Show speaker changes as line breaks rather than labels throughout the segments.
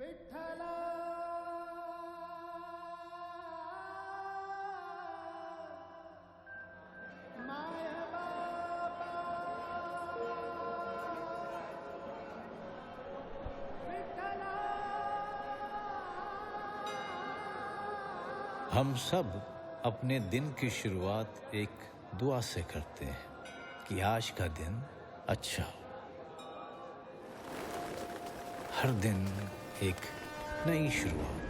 Vitthala my बाबा विठ्ठला।
हम सब अपने दिन की शुरुआत एक दुआ से करते हैं कि आज का दिन अच्छा हो। हर दिन एक नई शुरुआत,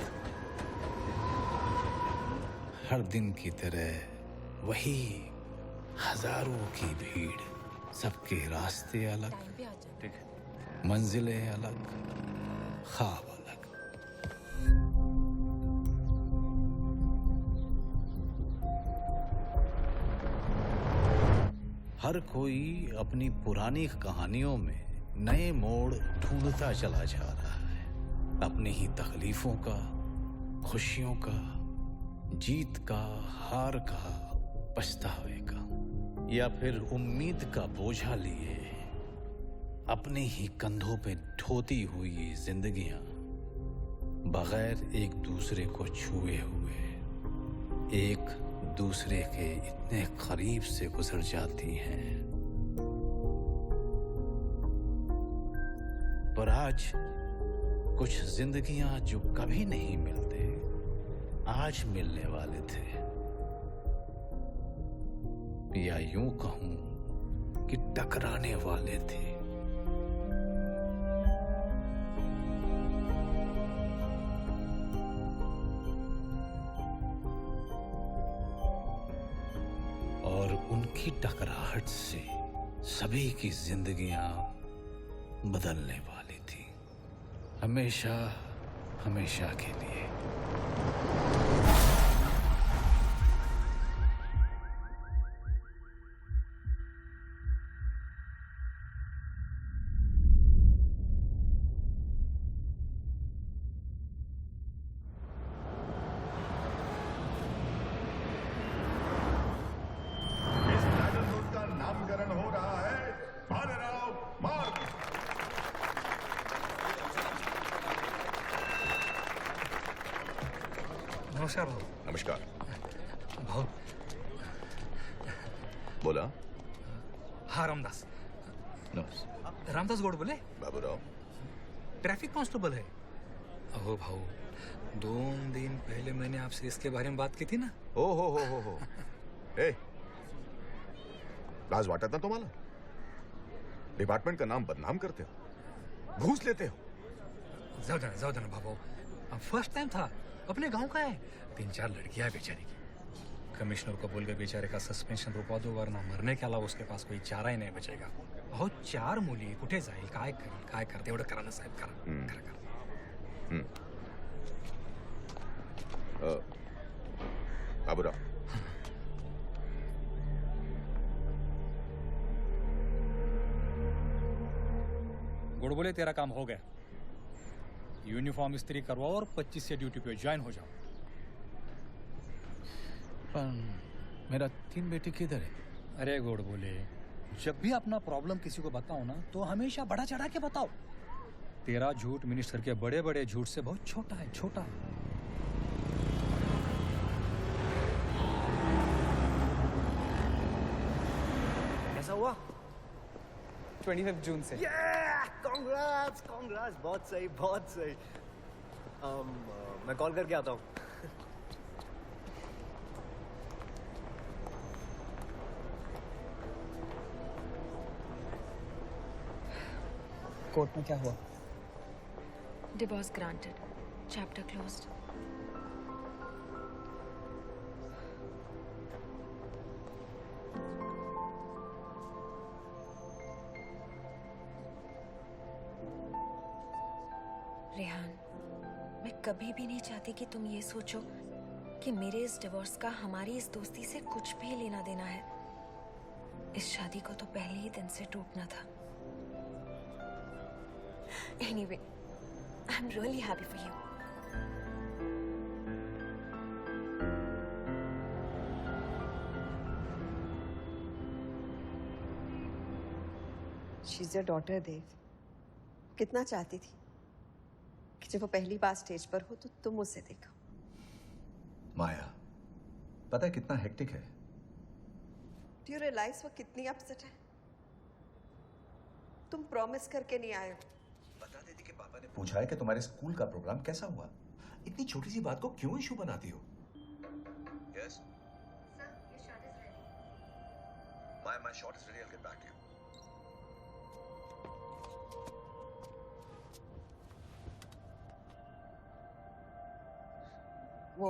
हर दिन की तरह वही हजारों की भीड़, सबके रास्ते अलग, मंजिलें अलग, ख्वाब अलग। हर कोई अपनी पुरानी कहानियों में नए मोड़ ढूंढता चला जा रहा है, अपनी ही तकलीफों का, खुशियों का, जीत का, हार का, पछतावे का, या फिर उम्मीद का बोझा लिए अपने ही कंधों पे ढोती हुई जिंदगियां बगैर एक दूसरे को छुए हुए एक दूसरे के इतने करीब से गुजर जाती हैं। पर आज कुछ जिंदगियां जो कभी नहीं मिलते, आज मिलने वाले थे, या यूं कहूं कि टकराने वाले थे। और उनकी टकराहट से सभी की जिंदगियां बदलने वाली थी, हमेशा हमेशा के लिए।
नामकरण हो रहा है भालेराव मार्ग।
नमस्कार भाऊ।
नमस्कार।
भाऊ
बोला।
हाँ रामदास।
नमस्कार।
रामदास गोड बोले?
बाबूराव
ट्रैफिक कांस्टेबल है। अहो भाऊ, 2 दिन पहले मैंने आपसे इसके बारे में बात की थी ना।
हो हो ए लाज वाटत ना तुम्हाला? डिपार्टमेंट का नाम बदनाम करते हो, घूस लेते हो।
जाऊ दे ना भाऊ, फर्स्ट टाइम था, अपने गांव का है। 3-4 लड़कियां बेचारी की। कमिश्नर को बोल के बेचारे का सस्पेंशन रुकवा दो, वरना मरने के अलावा उसके पास कोई चारा ही नहीं बचेगा। अहो 4 मुली कुठे जाईल, काय करते एवढं करा ना साहेब, करा।
बाबूराव
गुड़ बोले तेरा काम हो गया। यूनिफॉर्म इस्त्री करवाओ और 25 से ड्यूटी पे ज्वाइन हो जाओ।
पर मेरा 3 बेटी किधर है?
अरे गुड़ बोले, जब भी अपना प्रॉब्लम किसी को बताओ ना, तो हमेशा बढ़ा चढ़ा के बताओ। तेरा झूठ मिनिस्टर के बड़े बड़े झूठ से बहुत छोटा है, छोटा है।
कैसा हुआ?
25 जून से।
कांग्रेट्स, बहुत सही। मैं कॉल करके आता हूँ।
कोर्ट में क्या हुआ?
Divorce granted. Chapter closed. Rehan, मैं कभी भी नहीं चाहती कि तुम ये सोचो कि मेरे इस डिवोर्स का हमारी इस दोस्ती से कुछ भी लेना देना है। इस शादी को तो पहले ही दिन से टूटना था। Anyway, I'm really happy for you.
She's your daughter, देव। कितना चाहती थी कि जब वो पहली बार स्टेज पर हो तो तुम उसे देखो।
माया, पता है कितना हेक्टिक है?
डू यू रियलाइज वो कितनी अपसेट है? तुम प्रॉमिस करके नहीं आए हो।
बता देती कि पापा ने पूछा है कि तुम्हारे स्कूल का प्रोग्राम कैसा हुआ। इतनी छोटी सी बात को क्यों इशू बनाती हो? Yes sir, your shot is ready. My shot is ready. I'll get back to you.
वो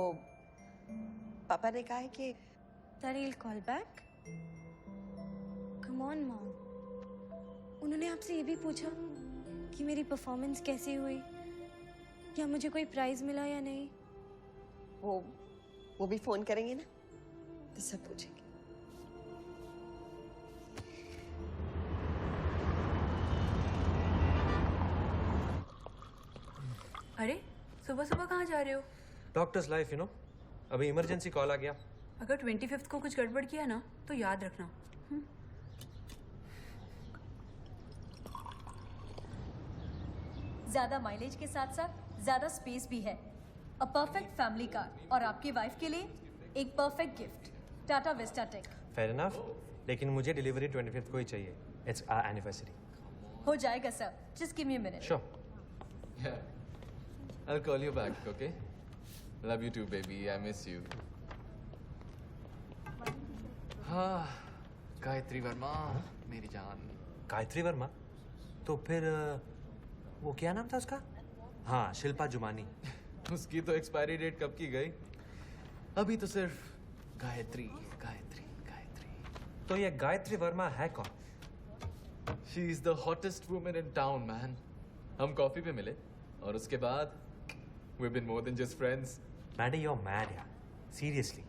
पापा ने कहा है कि
That he'll call back? Come on, Mom. उन्होंने आपसे ये भी पूछा कि मेरी परफॉर्मेंस कैसी हुई, या मुझे कोई प्राइज मिला या नहीं।
वो भी फोन करेंगे ना, तो सब पूछेंगे।
अरे सुबह सुबह कहाँ जा रहे हो?
डॉक्टर्स लाइफ यू नो, अभी इमरजेंसी कॉल आ गया।
अगर 25th को कुछ गड़बड़ किया ना तो याद रखना।
ज्यादा माइलेज के साथ साथ ज्यादा स्पेस भी है। अ परफेक्ट फैमिली कार और आपकी वाइफ के लिए एक perfect gift. Tata vista tech.
Fair enough, लेकिन मुझे डिलीवरी 25th को ही चाहिए। It's our anniversary.
हो जाएगा sir, just give me a minute.
Sure.
I'll call you back, okay? Love you too, baby. I miss you. हाँ, गायत्री वर्मा, मेरी जान।
गायत्री वर्मा? तो फिर वो क्या नाम था उसका? हाँ, शिल्पा जुमानी।
उसकी तो एक्सपायरी डेट कब की गई? अभी तो सिर्फ गायत्री, गायत्री, गायत्री।
तो ये गायत्री वर्मा है कौन?
She is the hottest woman in town, man. हम कॉफी पे मिले और उसके बाद we've been more than just friends.
Maddie, you're mad, यार. Seriously.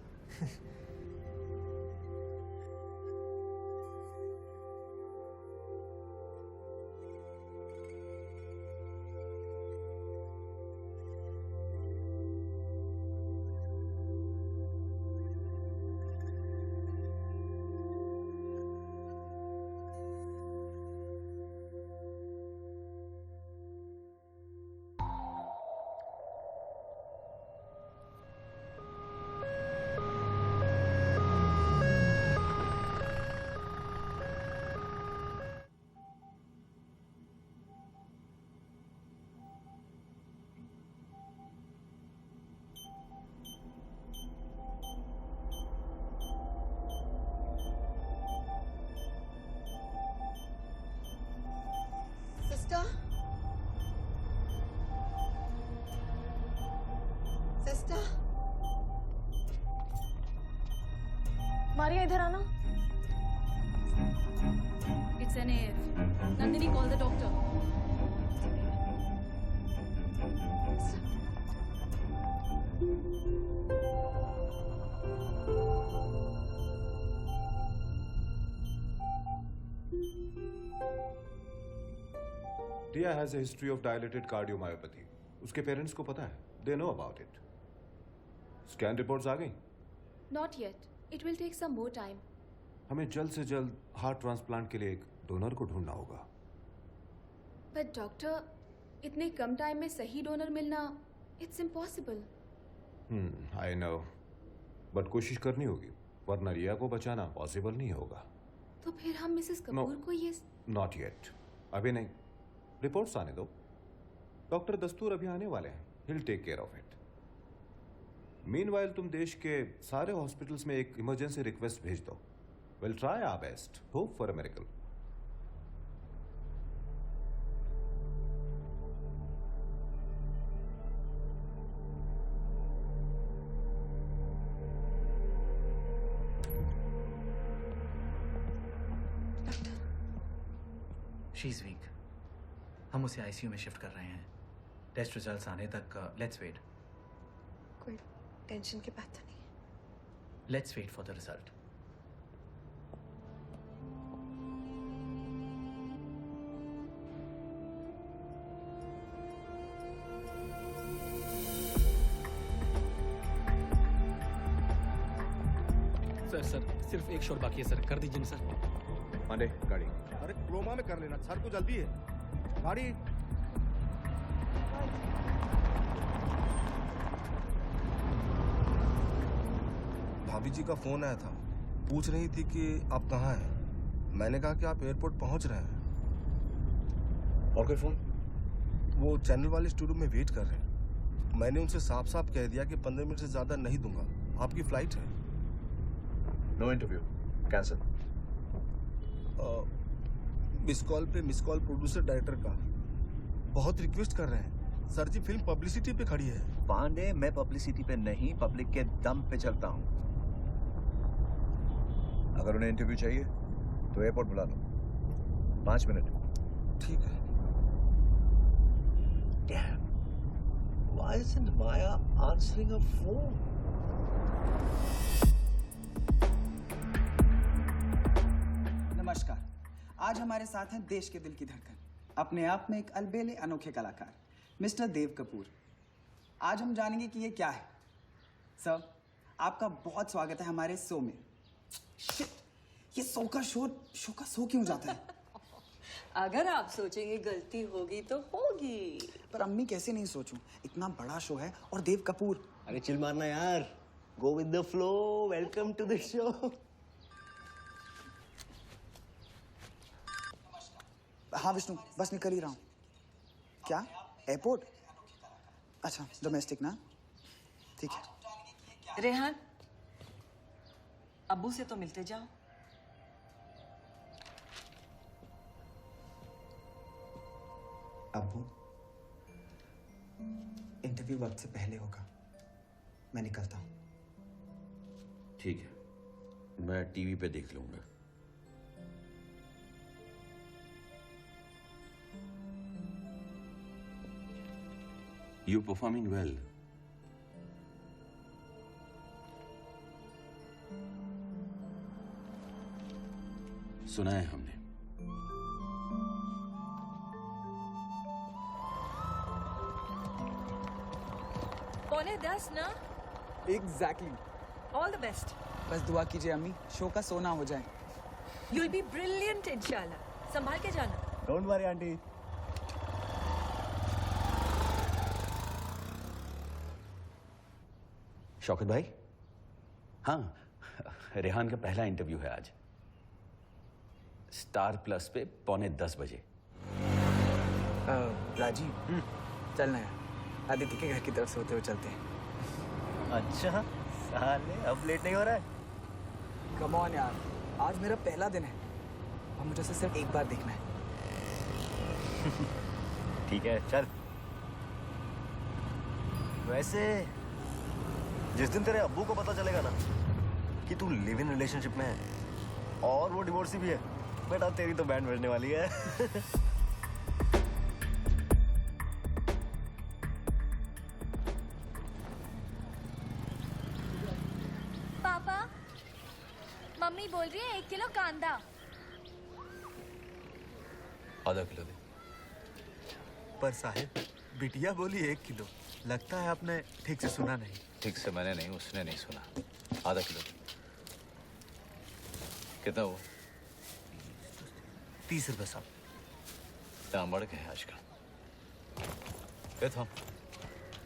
सिस्टर,
मारिया इधर आना।
It's an AF. Nandini, call the doctor.
Tia has a history of dilated cardiomyopathy. उसके पेरेंट्स को पता है, they know about it. Scan reports आ गई?
Not yet. It will take some more time.
हमें जल्द से जल्द हार्ट ट्रांसप्लांट के लिए एक डोनर को ढूंढना होगा।
But doctor, इतने कम टाइम में सही डोनर मिलना, it's impossible.
I know. But कोशिश करनी होगी, वरना रिया को बचाना पॉसिबल नहीं होगा।
तो फिर हम मिसेस कपूर को ये
नॉट येट, अभी नहीं। रिपोर्ट्स आने दो। डॉक्टर दस्तूर अभी आने वाले हैं। He'll take care of it. Meanwhile तुम देश के सारे हॉस्पिटल्स में एक इमरजेंसी रिक्वेस्ट भेज दो। We'll try our best. Hope for a miracle.
She is weak. हम उसे आईसीयू में शिफ्ट कर रहे हैं। टेस्ट रिजल्ट्स आने तक लेट्स वेट।
कोई टेंशन की बात तो नहीं है।
Let's wait for the result.
Sir सिर्फ एक शॉट बाकी है सर, कर दीजिए सर।
मांडे गाड़ी।
अरे क्रोमा में कर लेना सर, को जल्दी है। गाड़ी
भाभी जी का फोन आया था, पूछ रही थी कि आप कहाँ हैं। मैंने कहा कि आप एयरपोर्ट पहुंच रहे हैं।
और कोई फोन?
वो चैनल वाले स्टूडियो में वेट कर रहे हैं। मैंने उनसे साफ साफ कह दिया कि 15 मिनट से ज्यादा नहीं दूंगा, आपकी फ्लाइट है।
No interview, cancel.
Miss call पे मिस कॉल प्रोड्यूसर डायरेक्टर का बहुत रिक्वेस्ट कर रहे हैं। सर जी फिल्म पब्लिसिटी पे खड़ी है।
पांडे, मैं पब्लिसिटी पे नहीं, पब्लिक के दम पे चलता हूँ। अगर उन्हें इंटरव्यू चाहिए तो एयरपोर्ट बुला लो। 5 मिनट।
ठीक है।
Damn. Why isn't Maya answering her phone?
नमस्कार। आज हमारे साथ हैं देश के दिल की धड़कन, अपने आप में एक अलबेले अनोखे कलाकार मिस्टर देव कपूर। आज हम जानेंगे कि ये क्या है। सर, आपका बहुत स्वागत है हमारे शो में। Shit, ये शो का शो क्यों जाता है?
अगर आप सोचेंगे गलती होगी तो होगी।
पर अम्मी कैसे नहीं सोचूं? इतना बड़ा शो है और देव कपूर।
अरे चिल मारना यार, go with the flow. Welcome to the show.
हाँ विष्णु, बस निकल ही रहा हूँ। क्या? एयरपोर्ट? अच्छा, डोमेस्टिक ना? ठीक है।
रेहान, अब्बू से तो मिलते जाओ।
अब्बू, इंटरव्यू वक्त से पहले होगा, मैं निकलता हूँ।
ठीक है, मैं टीवी पे देख लूंगा। You're performing well. सुना है हमने।
पौने 10 ना?
एग्जैक्टली।
All the best.
बस दुआ कीजिए अम्मी, शो का सोना हो जाए।
You'll be brilliant इंशाल्लाह। संभाल के जाना।
Don't worry aunty.
शौकत भाई, हाँ, रेहान का पहला इंटरव्यू है आज, स्टार प्लस पे 9:45 बजे।
राजीव, चलना है, आदित्य के घर की तरफ से होते हुए चलते हैं।
अच्छा साले, अब लेट नहीं हो रहा है?
कम ऑन यार, आज मेरा पहला दिन है और मुझे उसे सिर्फ एक बार देखना है।
ठीक है, चल। वैसे जिस दिन तेरे अब्बू को पता चलेगा ना कि तू लिव इन रिलेशनशिप में है और वो डिवोर्सी भी है, बेटा तेरी तो बैंड बजने वाली है।
पापा, मम्मी बोल रही है 1 किलो कांदा।
आधा किलो दे।
पर साहिब, बिटिया बोली 1 किलो। लगता है आपने ठीक से सुना नहीं।
ठीक से मैंने नहीं, उसने नहीं सुना। आधा किलो दे। कितना वो?
30 रुपए साहब।
दाम बढ़ गए आजकल। थाम,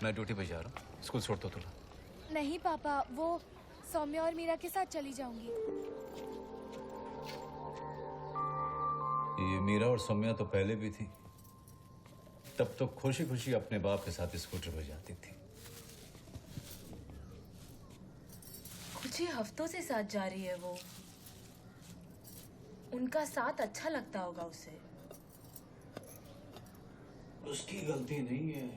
मैं ड्यूटी पे जा रहा हूँ, स्कूल छोड़ दो थोड़ा।
नहीं पापा, वो सौम्या और मीरा के साथ चली जाऊंगी।
ये मीरा और सौम्या तो पहले भी थी, तब तो खुशी खुशी अपने बाप के साथ स्कूटर पे जाती थी।
कुछ ही हफ्तों से साथ जा रही है वो। उनका साथ अच्छा लगता होगा उसे।
उसकी गलती नहीं है।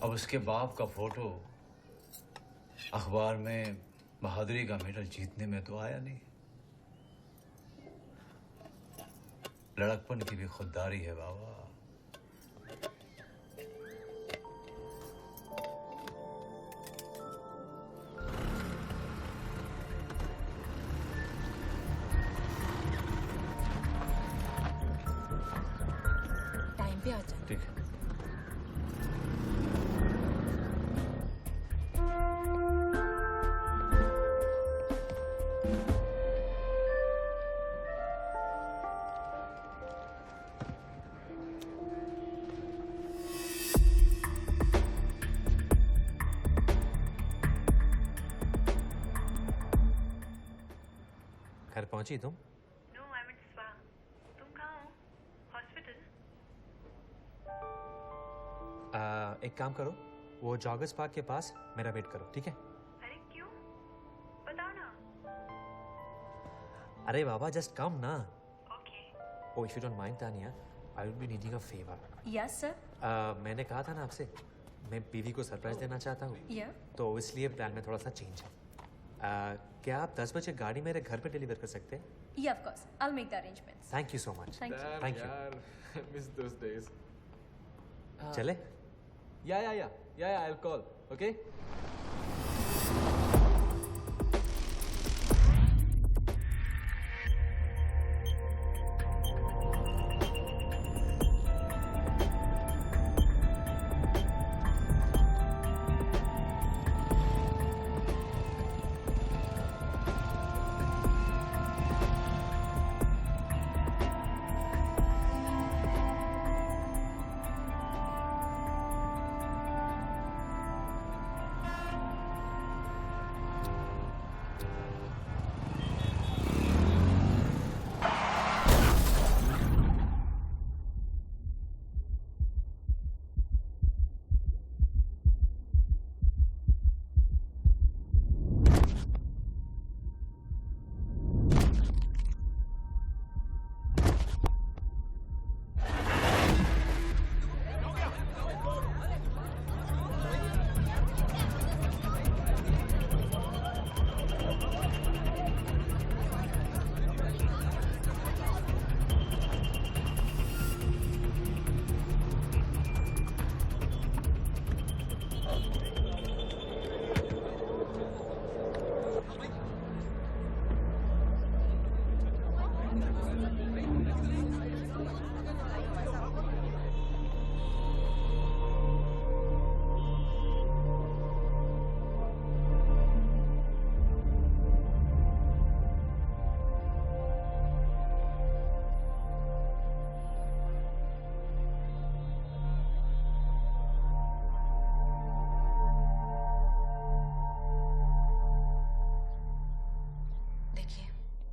अब उसके बाप का फोटो अखबार में बहादुरी का मेडल जीतने में तो आया नहीं। लड़कपन की भी खुददारी है बाबा।
टाइम पे आ जा।
ठीक है।
घर पहुंची तुम?
No I am in spa. तुम कहाँ हो? हॉस्पिटल?
एक काम करो, वो जॉगर्स पार्क के पास मेरा वेट करो, ठीक है?
अरे क्यों? बताओ ना।
अरे बाबा जस्ट कम ना।
Okay.
Oh, if you don't mind, Tanya, I will be needing a favor.
Yes, sir.
मैंने कहा था ना आपसे, मैं बीवी को सरप्राइज देना चाहता हूँ।
Yeah.
तो इसलिए प्लान में थोड़ा सा चेंज है। क्या आप 10 बजे गाड़ी मेरे घर पे डिलीवर कर सकते हैं?
Yeah, of course. I'll make the arrangements.
Thank you so much.
Thank you.
Thank you.
यार, I miss those days.
चले?
Yeah, I'll call. Okay?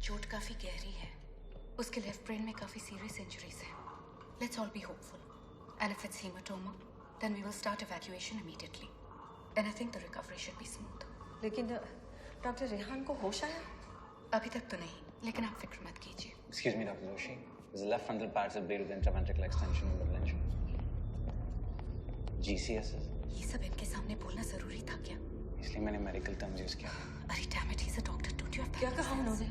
चोट काफी गहरी है। उसके लेफ्ट ब्रेन में काफी सीरियस इंजरीज हैं। Let's all be hopeful and if it's haematoma then we will start evacuation immediately and I think the recovery should be smooth.
लेकिन डॉक्टर रेहान को होश आया?
अभी तक तो नहीं, लेकिन आप फिक्र मत कीजिए।
Excuse me, Dr. Joshi. His left frontal parts are bleed with intraventricular extension and prevention. GCS?
ये सब इनके सामने बोलना जरूरी था क्या?
इसलिए मैंने मेडिकल टर्म्स यूज किया।
अरे damn it, he is a doctor, don't you have
क्या कहा उन्होंने?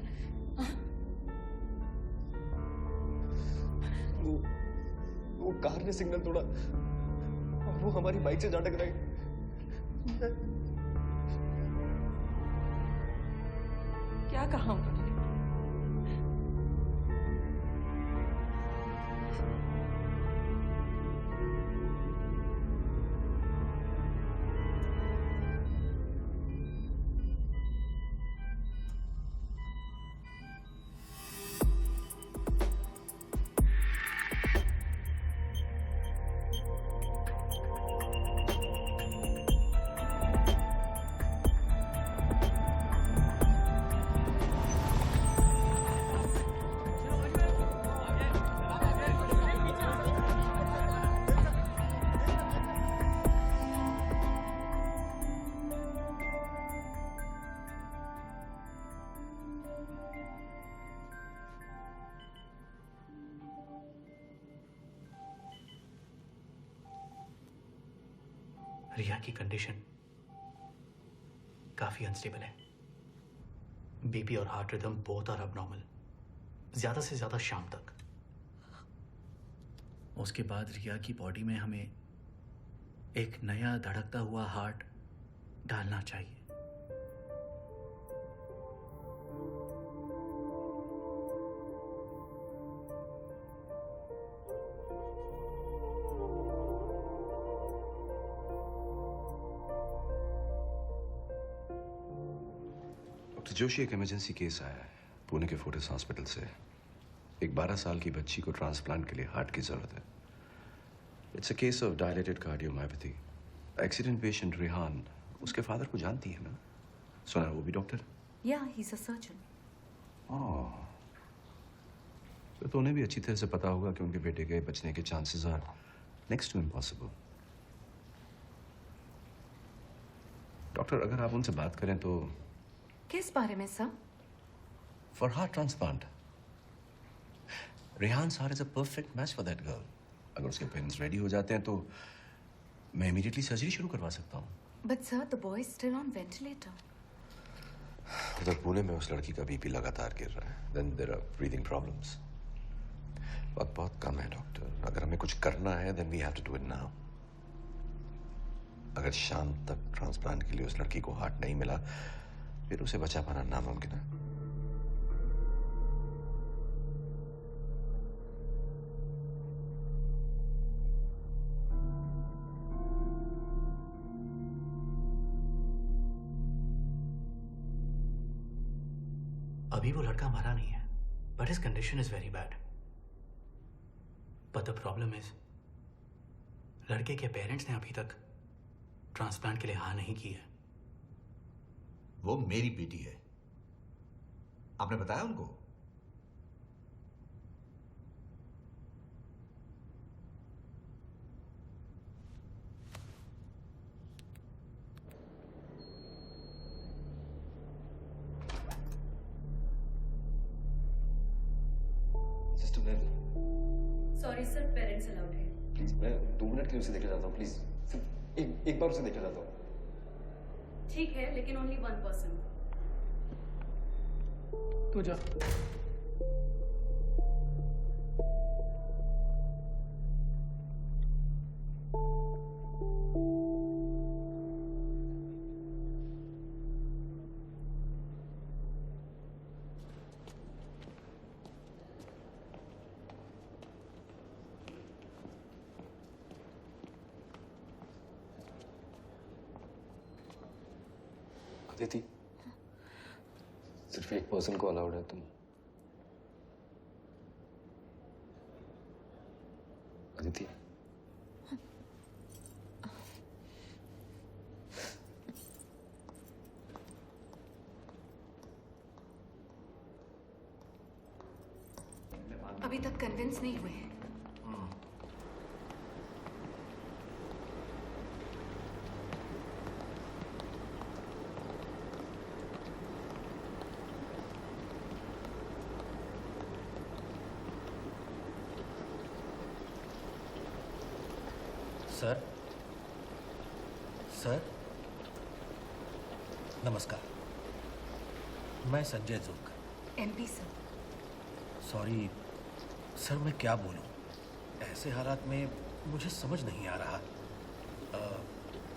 वो कार ने सिग्नल तोड़ा और वो हमारी बाइक से जा टकराई।
क्या कहा उन्होंने?
रिया की कंडीशन काफी अनस्टेबल है। बीपी और heart rhythm both are abnormal, ज्यादा से ज्यादा शाम तक। उसके बाद रिया की बॉडी में हमें एक नया धड़कता हुआ हार्ट डालना चाहिए।
डॉक्टर जोशी, एक इमरजेंसी केस आया है पुणे के फोर्टिस हॉस्पिटल से। एक 12 साल की बच्ची को ट्रांसप्लांट के लिए हार्ट की जरूरत है। It's a case of dilated cardiomyopathy. Accident patient Rehan उसके फादर को जानती है ना? सुना वो भी डॉक्टर?
या ही इज अ सर्जन।
ओह, तो उन्हें भी अच्छी तरह से पता होगा कि उनके बेटे के बचने के chances are next to impossible. Doctor, अगर आप उनसे बात करें तो
किस बारे में sir?
For heart transplant. Rehan sir is a perfect match for that girl. अगर उसके पेरेंट्स रेडी हो जाते हैं तो मैं इमीडिएटली सर्जरी शुरू करवा सकता हूँ।
But sir the boy is still on ventilator.
उधर पुणे में उस लड़की का बीपी लगातार गिर रहा है। Then there are breathing problems. वक्त बहुत कम है डॉक्टर। अगर हमें कुछ करना है then we have to do it now. अगर शाम तक ट्रांसप्लांट के लिए उस लड़की को हार्ट नहीं मिला फिर उसे बचा पाना नामुमकिन है।
अभी वो लड़का मरा नहीं है, but his condition is very bad. But the problem is लड़के के पेरेंट्स ने अभी तक ट्रांसप्लांट के लिए हाँ नहीं की है।
वो मेरी बेटी है, आपने बताया उनको?
Sister ma'am,
sorry sir, parents allowed है।
प्लीज मैं 2 मिनट के लिए उसे देखना चाहता हूँ। प्लीज सिर्फ एक बार उसे देखना चाहता हूँ।
ठीक है, लेकिन ओनली 1 पर्सन।
तो जा।
अदिति, सिर्फ एक पर्सन को अलाउड है। तुम अदिति,
अभी तक कन्विंस नहीं हुए हैं।
सर, सर, नमस्कार। मैं Sanjay Jurg.
MP sir.
Sorry sir, मैं क्या बोलूं? ऐसे हालात में मुझे समझ नहीं आ रहा।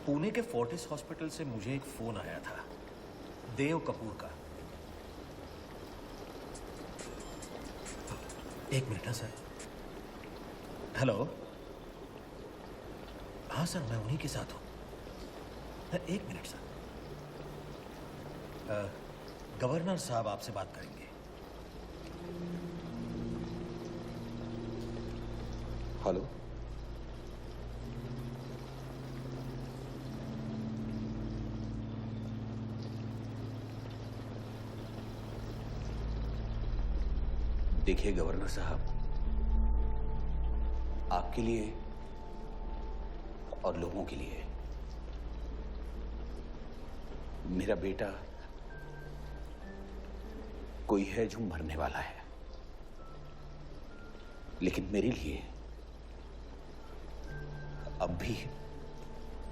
पुणे के फोर्टिस हॉस्पिटल से मुझे एक फोन आया था देव कपूर का। एक मिनट ना सर। हेलो, हाँ सर, मैं उन्हीं के साथ हूँ। एक मिनट सर। गवर्नर साहब आपसे बात करेंगे।
हेलो,
देखिए गवर्नर साहब, आपके लिए और लोगों के लिए मेरा बेटा कोई है जो मरने वाला है, लेकिन मेरे लिए अब भी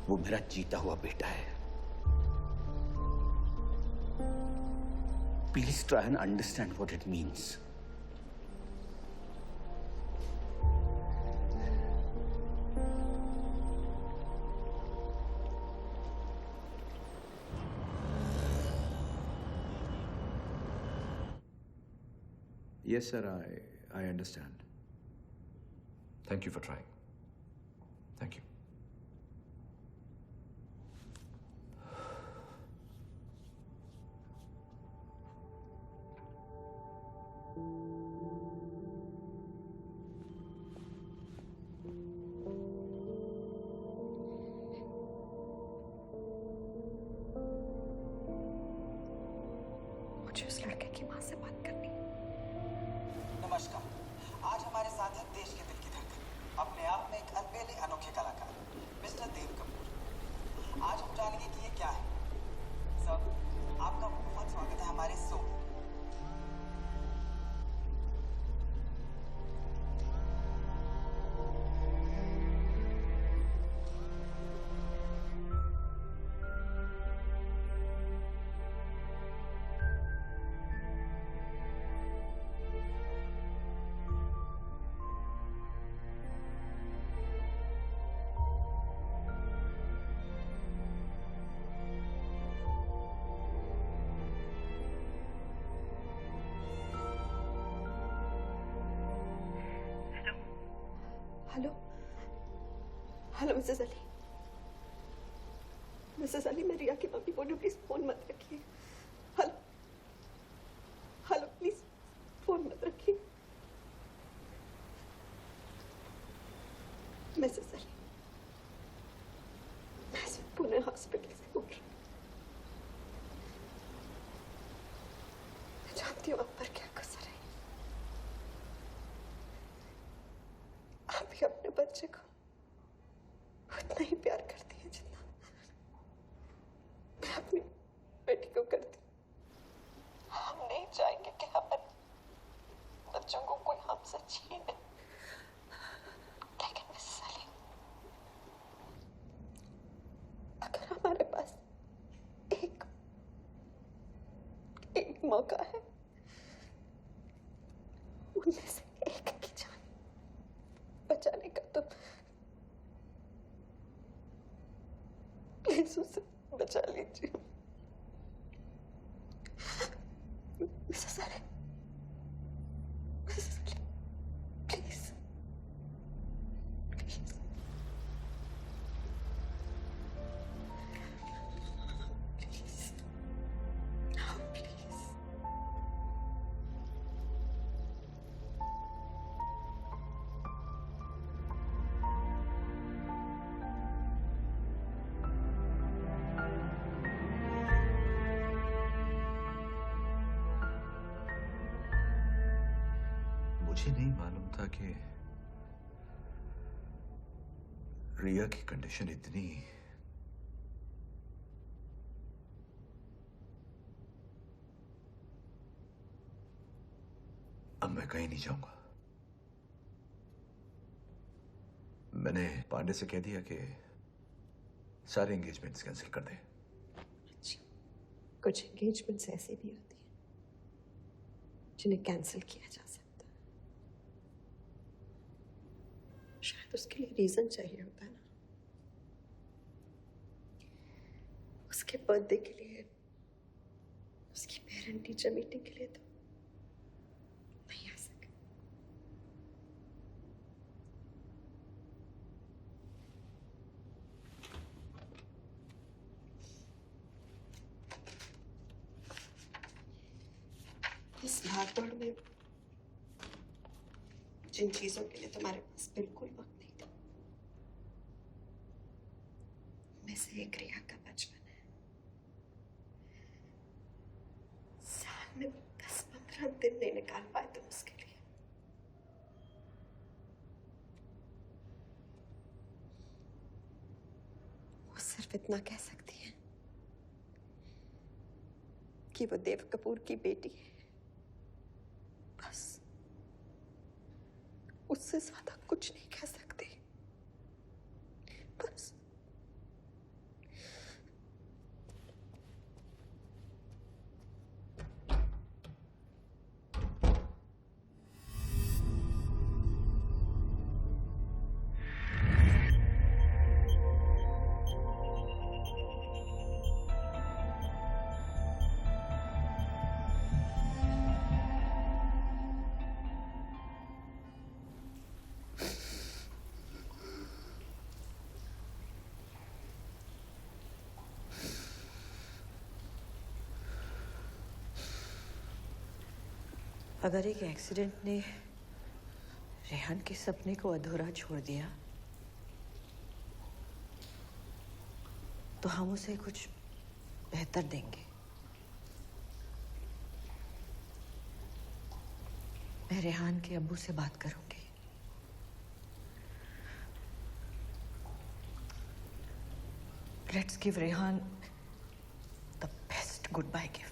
वो मेरा जीता हुआ बेटा है। Please try and understand what it means.
Yes, sir, I understand. Thank you for trying. Thank you.
मुझे उस लड़के की माँ से बात करनी।
नमस्कार। साथ है देश के दिल की धड़कन, अपने आप में एक अलबेले अनोखे कलाकार मिस्टर देव कपूर। आज हम जानेंगे कि ये क्या है। सर, आपका बहुत स्वागत है हमारे शो में।
Hello hello Mrs Ali. Mrs Ali, मैं रिया की मम्मी बोल रही हूँ, प्लीज फोन मत रखिए। हेलो हेलो, प्लीज फोन मत रखिए। मिसेस अली, मैं सिर्फ पुणे हॉस्पिटल से बोल रही हूँ। मैं जानती हूँ आप पर क्या कसर है। आप भी अपने बच्चे को उतना ही प्यार करती है जितना मैं अपनी बेटी को करती हूँ। हम नहीं चाहेंगे कि हमारे बच्चों को कोई हमसे छीने। लेकिन मिसेस अली, अगर हमारे पास एक मौका है, उनमें से एक की जान बचाने का, तो प्लीज उसे बचा लीजिए। Mrs Ali, Mrs Ali, please please. Please please.
मुझे नहीं मालूम था कि रिया की कंडीशन इतनी अब मैं कहीं नहीं जाऊंगा। मैंने पांडे से कह दिया कि सारे एंगेजमेंट्स कैंसिल कर दे।
कुछ एंगेजमेंट्स ऐसी भी होती हैं जिन्हें कैंसिल किया जा सकता है। शायद उसके लिए रीजन चाहिए होता है ना। उसके बर्थडे के लिए, उसकी पेरेंट टीचर मीटिंग के लिए तो नहीं आ सके। इस भागदौड़ में जिन चीजों के लिए तुम्हारे पास बिल्कुल वक्त नहीं था, में से एक रिया का बचपन है। साल में 10-15 दिन नहीं निकाल पाए तुम उसके लिए। वो सिर्फ इतना कह सकती है कि वो देव कपूर की बेटी है, बस। उससे ज्यादा कुछ नहीं कह सकती, बस।
अगर एक एक्सीडेंट ने रेहान के सपने को अधूरा छोड़ दिया तो हम उसे कुछ बेहतर देंगे। मैं रेहान के अब्बू से बात करूंगी Let's give Rehan the best goodbye gift.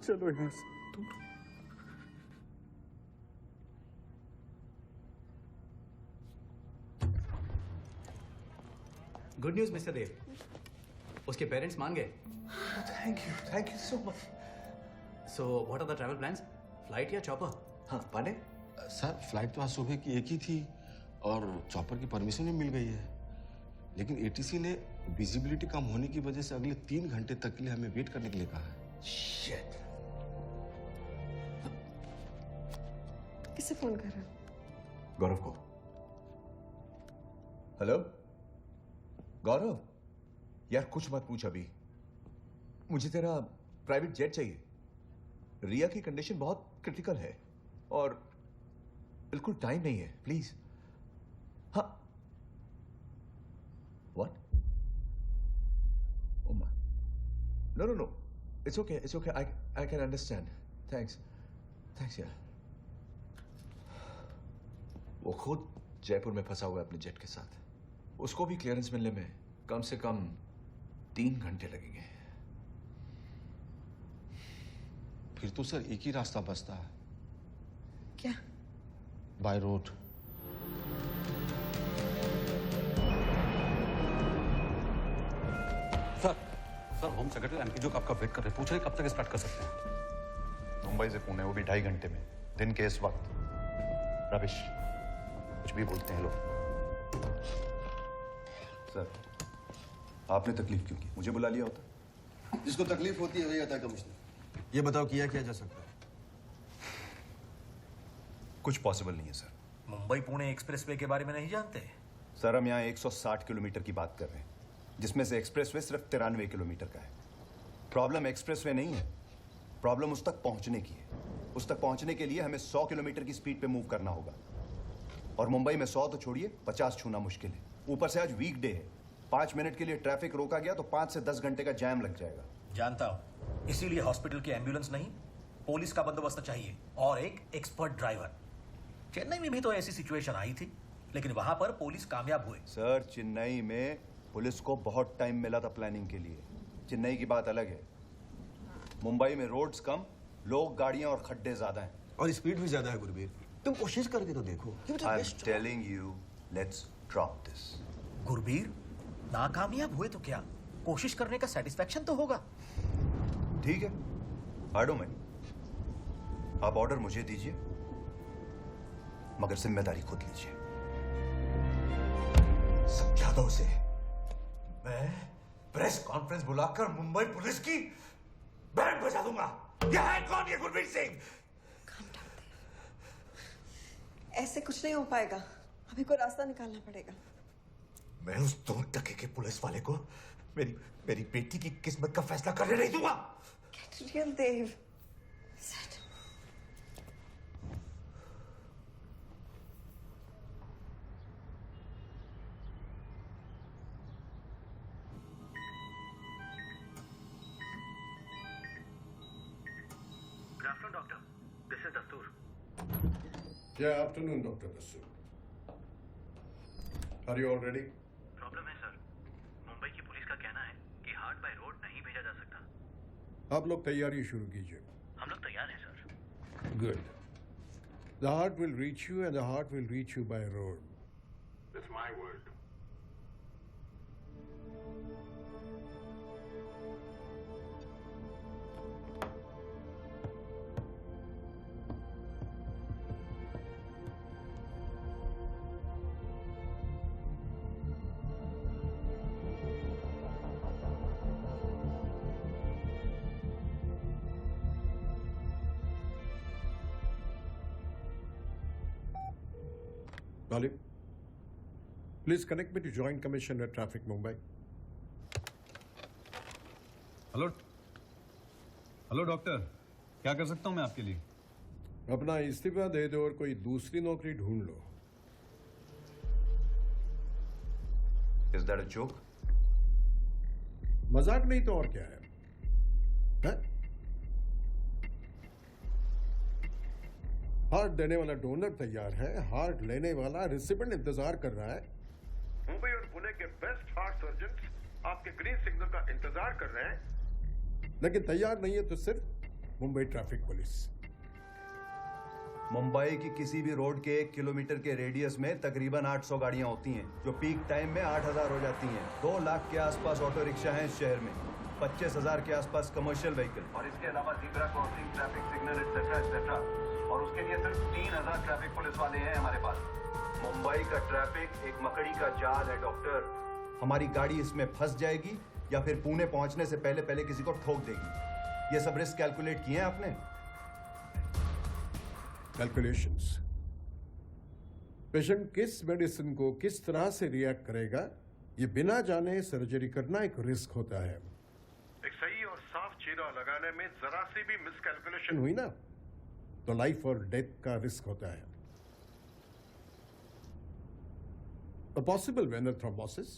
चलो यहाँ से दूर।
गुड न्यूज मिस्टर देव, उसके पेरेंट्स मान गए।
Thank you so much.
So what are the travel plans? Flight या चॉपर?
हाँ पांडे
सर फ्लाइट तो आज सुबह की एक ही थी और चॉपर की परमिशन भी मिल गई है, लेकिन एटीसी ने विजिबिलिटी कम होने की वजह से अगले 3 घंटे तक के लिए हमें वेट करने के लिए कहा है।
Shit.
किसे फोन कर रहा है?
गौरव को। हेलो गौरव, यार कुछ मत पूछ अभी, मुझे तेरा प्राइवेट जेट चाहिए। रिया की कंडीशन बहुत क्रिटिकल है और बिल्कुल टाइम नहीं है, प्लीज। हाँ what? Oh my, no no no, it's okay, I can understand. Thanks यार। वो खुद जयपुर में फंसा हुआ है अपने जेट के साथ, उसको भी क्लियरेंस मिलने में कम से कम 3 घंटे लगेंगे।
फिर तो सर एक ही रास्ता बचता है।
क्या?
By road.
Sir home secretary MP जो आपका वेट कर रहे हैं, पूछ रहे कब तक स्टार्ट कर सकते हैं?
मुंबई से पुणे, वो भी 2.5 घंटे में, दिन के इस वक्त। रविश, कुछ भी बोलते हैं लोग।
सर आपने तकलीफ क्यों की? मुझे बुला लिया होता।
जिसको तकलीफ होती है वही आता है कमिश्नर। ये बताओ किया क्या जा सकता है?
कुछ पॉसिबल नहीं है सर।
मुंबई पुणे एक्सप्रेसवे के बारे में नहीं जानते?
सर हम यहाँ 160 किलोमीटर की बात कर रहे हैं, जिसमें से एक्सप्रेसवे सिर्फ 93 किलोमीटर का है। प्रॉब्लम एक्सप्रेसवे नहीं है, प्रॉब्लम उस तक पहुंचने की है। उस तक पहुंचने के लिए हमें 100 किलोमीटर की स्पीड पे मूव करना होगा, और मुंबई में 100 तो छोड़िए 50 छूना मुश्किल है। ऊपर से आज वीकडे है, 5 मिनट के लिए ट्रैफिक रोका गया तो 5 से 10 घंटे का जैम लग जाएगा।
जानता हूं, इसीलिए हॉस्पिटल की एम्बुलेंस नहीं, पुलिस का बंदोबस्त चाहिए और एक एक्सपर्ट ड्राइवर। चेन्नई में भी तो ऐसी सिचुएशन आई थी, लेकिन वहां पर पुलिस कामयाब हुए।
सर चेन्नई में पुलिस को बहुत टाइम मिला था प्लानिंग के लिए, चेन्नई की बात अलग है। मुंबई में रोड्स कम, लोग, गाड़ियां और खड्डे ज्यादा हैं,
और स्पीड भी ज्यादा है गुरबीर। तुम कोशिश करके तो देखो।
आई am telling you, let's drop this.
Gurbir, नाकामयाब हुए तो क्या, कोशिश करने का सेटिस्फैक्शन तो होगा।
ठीक है, आई डोंट माइंड। आप ऑर्डर मुझे दीजिए, मगर जिम्मेदारी खुद लीजिए।
समझा दो उसे, मैं प्रेस कॉन्फ्रेंस बुलाकर मुंबई पुलिस की बैंड बजा दूंगा। यह है कौन, ये गुरबीर सिंह?
ऐसे कुछ नहीं हो पाएगा, अभी कोई रास्ता निकालना पड़ेगा।
मैं उस 2 टके के पुलिस वाले को मेरी बेटी की किस्मत का फैसला करने नहीं दूंगा।
Get real, Dev.
Good afternoon, doctor. This is Dastoor.
Yeah, afternoon, Dr. Dastoor. Are you all ready?
Problem है सर, मुंबई की पुलिस का कहना है कि हार्ट बाय रोड नहीं भेजा जा सकता।
आप लोग तैयारी शुरू कीजिए।
हम लोग तैयार हैं sir.
Good. The heart will reach you and the heart will reach you by road. That's my word. Dolly, please connect me to Joint Commissioner Traffic, Mumbai.
Hello hello doctor, क्या कर सकता हूँ मैं आपके लिए?
अपना इस्तीफा दे दो और कोई दूसरी नौकरी ढूंढ लो.
Is that a joke?
मजाक नहीं तो और क्या है? हैं? हार्ट देने वाला डोनर तैयार है, हार्ट लेने वाला रिसिपेंट इंतजार कर रहा है.
मुंबई और पुणे के बेस्ट हार्ट सर्जन्स आपके ग्रीन सिग्नल का इंतजार कर रहे हैं,
लेकिन तैयार नहीं है तो सिर्फ मुंबई ट्रैफिक पुलिस.
मुंबई की किसी भी रोड के 1 किलोमीटर के रेडियस में तकरीबन 800 गाड़ियां होती हैं, जो पीक टाइम में 8000 हो जाती हैं. 2 लाख के आसपास ऑटो रिक्शा हैं इस शहर में, 25,000 के आसपास कमर्शियल व्हीकल,
और इसके अलावा zebra crossing, traffic signal etcetera etcetera. और उसके लिए सिर्फ 3000 ट्रैफिक पुलिस वाले हैं हमारे पास. मुंबई का ट्रैफिक एक मकड़ी का जाल है डॉक्टर.
हमारी गाड़ी इसमें फंस जाएगी या फिर पुणे पहुंचने से पहले पहले किसी को ठोक देगी. ये सब रिस्क कैलकुलेट किए हैं आपने?
कैलकुलेशंस. पेशेंट किस मेडिसिन को किस तरह से रिएक्ट करेगा, ये बिना जाने सर्जरी करना एक रिस्क होता है.
एक सही और साफ चीरा लगाने में जरा सी भी मिसकैलकुलेशन
हुई ना तो लाइफ और डेथ का रिस्क होता है. A possible venous thrombosis,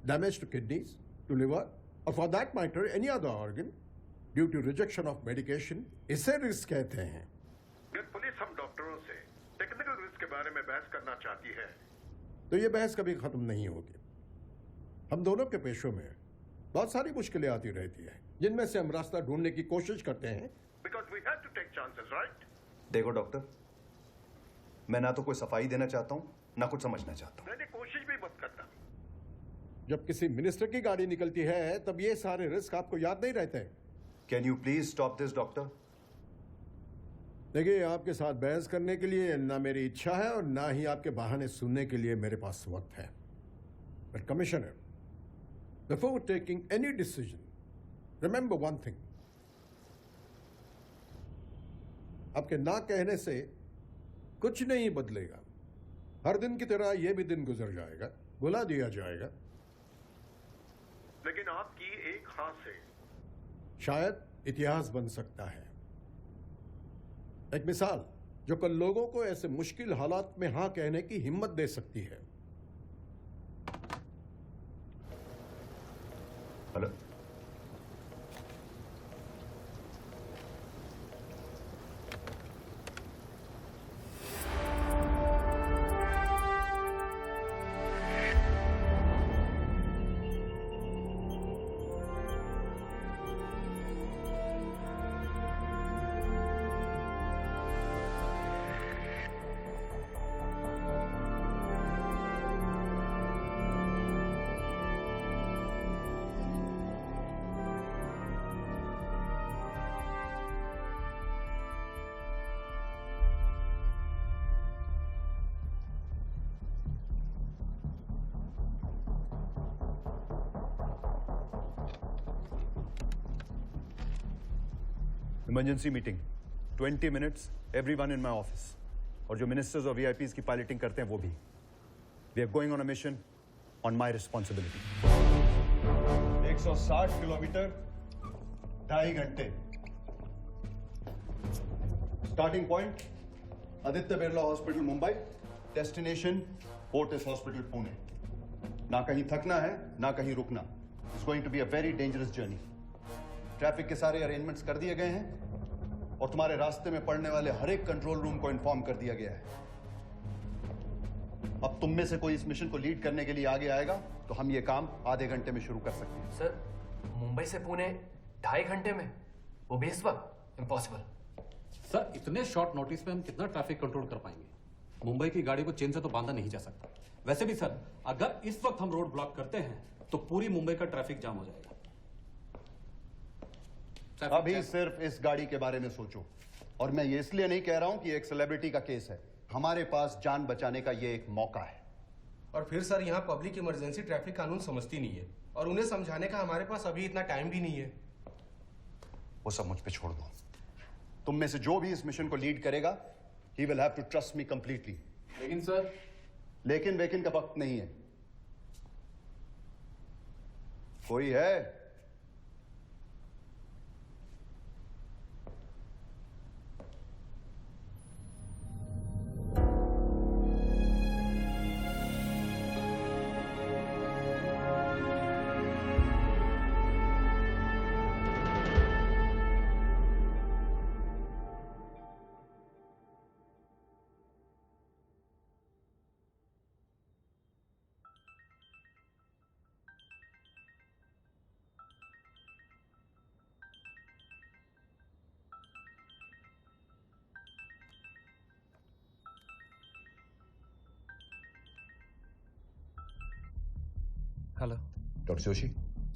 damage to kidneys, to liver, or for that matter any other organ due to rejection of medication, इसे रिस्क कहते हैं.
पुलिस हम डॉक्टरों से टेक्निकल रिस्क के बारे में बहस करना चाहती है,
तो ये बहस कभी खत्म नहीं होगी. हम दोनों के पेशों में बहुत सारी मुश्किलें आती रहती है, जिनमें से हम रास्ता ढूंढने की कोशिश करते हैं.
because we had to take chances, right?
देखो डॉक्टर, मैं ना तो कोई सफाई देना चाहता हूं ना कुछ समझना चाहता हूं.
मैंने कोशिश भी मत करता.
जब किसी मिनिस्टर की गाड़ी निकलती है तब ये सारे रिस्क आपको याद नहीं रहते.
Can you please stop this doctor?
देखिए, आपके साथ बहस करने के लिए ना मेरी इच्छा है और ना ही आपके बहाने सुनने के लिए मेरे पास वक्त है. But commissioner, before taking any decision, remember one thing. आपके ना कहने से कुछ नहीं बदलेगा. हर दिन की तरह यह भी दिन गुजर जाएगा, बुला दिया जाएगा.
लेकिन आपकी एक हाँ से
शायद इतिहास बन सकता है. एक मिसाल जो कल लोगों को ऐसे मुश्किल हालात में हाँ कहने की हिम्मत दे सकती है.
Hello, emergency meeting 20 minutes, everyone in my office. और जो मिनिस्टर्स और वीआईपीज की पायलटिंग करते हैं वो भी. We are going on a mission on my responsibility. 160 kilometre, 2.5 घंटे. Starting point Aditya Birla hospital Mumbai, destination Fortis hospital Pune. ना कहीं थकना है ना कहीं रुकना. It's going to be a very dangerous journey. Traffic के सारे अरेंजमेंट्स कर दिए गए हैं और तुम्हारे रास्ते में पड़ने वाले हर एक कंट्रोल रूम को इन्फॉर्म कर दिया गया है. अब तुम में से कोई इस मिशन को लीड करने के लिए आगे आएगा तो हम ये काम आधे घंटे में शुरू कर सकते हैं.
सर, मुंबई से पुणे 2.5 घंटे में, वो भी इस वक्त? इम्पॉसिबल.
सर, इतने शॉर्ट नोटिस में हम कितना ट्रैफिक कंट्रोल कर पाएंगे? मुंबई की गाड़ी को चेन से तो बांधा नहीं जा सकता. वैसे भी सर, अगर इस वक्त हम रोड ब्लॉक करते हैं तो पूरी मुंबई का ट्रैफिक जाम हो जाएगा.
अभी सिर्फ इस गाड़ी के बारे में सोचो. और मैं ये इसलिए नहीं कह रहा हूं कि एक सेलिब्रिटी का केस है. हमारे पास जान बचाने का ये एक मौका है.
और फिर सर, यहाँ पब्लिक इमरजेंसी ट्रैफिक कानून समझती नहीं है और उन्हें समझाने का हमारे पास अभी इतना टाइम भी नहीं है.
वो सब मुझ पे छोड़ दो. तुम में से जो भी इस मिशन को लीड करेगा, he will have to trust me completely.
लेकिन सर,
लेकिन वेकिन का वक्त नहीं है। कोई है?
Hello
doctor Joshi,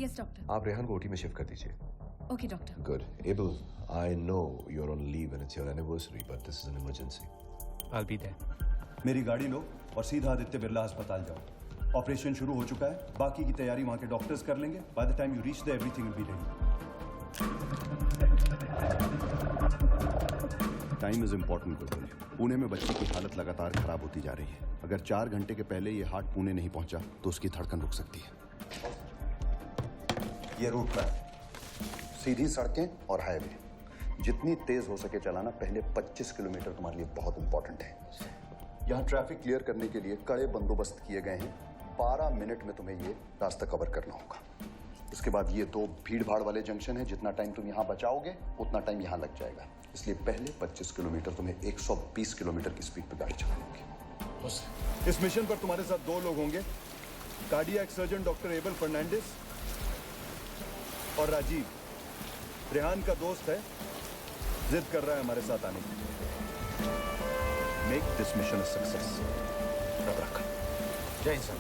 yes doctor.
आप रेहान को ओटी में शिफ्ट कर दीजिए।
Okay doctor.
Good. Abel, I know you are on leave and it's your anniversary, but this is an emergency.
I'll be there.
मेरी गाड़ी लो और सीधा आदित्य बिरला अस्पताल जाओ। ऑपरेशन शुरू हो चुका है, बाकी की तैयारी वहां के डॉक्टर्स कर लेंगे। By the time you reach there everything will be ready. Time is important Gurukul. Pune में बच्चे की हालत लगातार खराब होती जा रही है। अगर 4 घंटे के पहले ये हार्ट पुणे नहीं पहुंचा तो उसकी धड़कन रुक सकती है। ये रूट मैप, सीधी सड़कें और हाईवे, जितनी तेज हो सके चलाना। पहले 25 किलोमीटर तुम्हारे लिए बहुत इंपॉर्टेंट है। यहाँ ट्रैफिक क्लियर करने के लिए कड़े बंदोबस्त किए गए हैं। 12 मिनट में तुम्हें ये रास्ता कवर करना होगा। उसके बाद ये 2 भीड़ भाड़ वाले जंक्शन है। जितना टाइम तुम यहाँ बचाओगे उतना टाइम यहाँ लग जाएगा। इसलिए पहले 25 किलोमीटर तुम्हें 120 किलोमीटर की स्पीड पर गाड़ी चलानी होगी। इस मिशन पर तुम्हारे साथ 2 लोग होंगे, cardiac surgeon doctor Abel Fernandes और राजीव। रेहान का दोस्त है, जिद कर रहा है हमारे साथ आने की। Make this mission a success. रख।
जय Hind sir.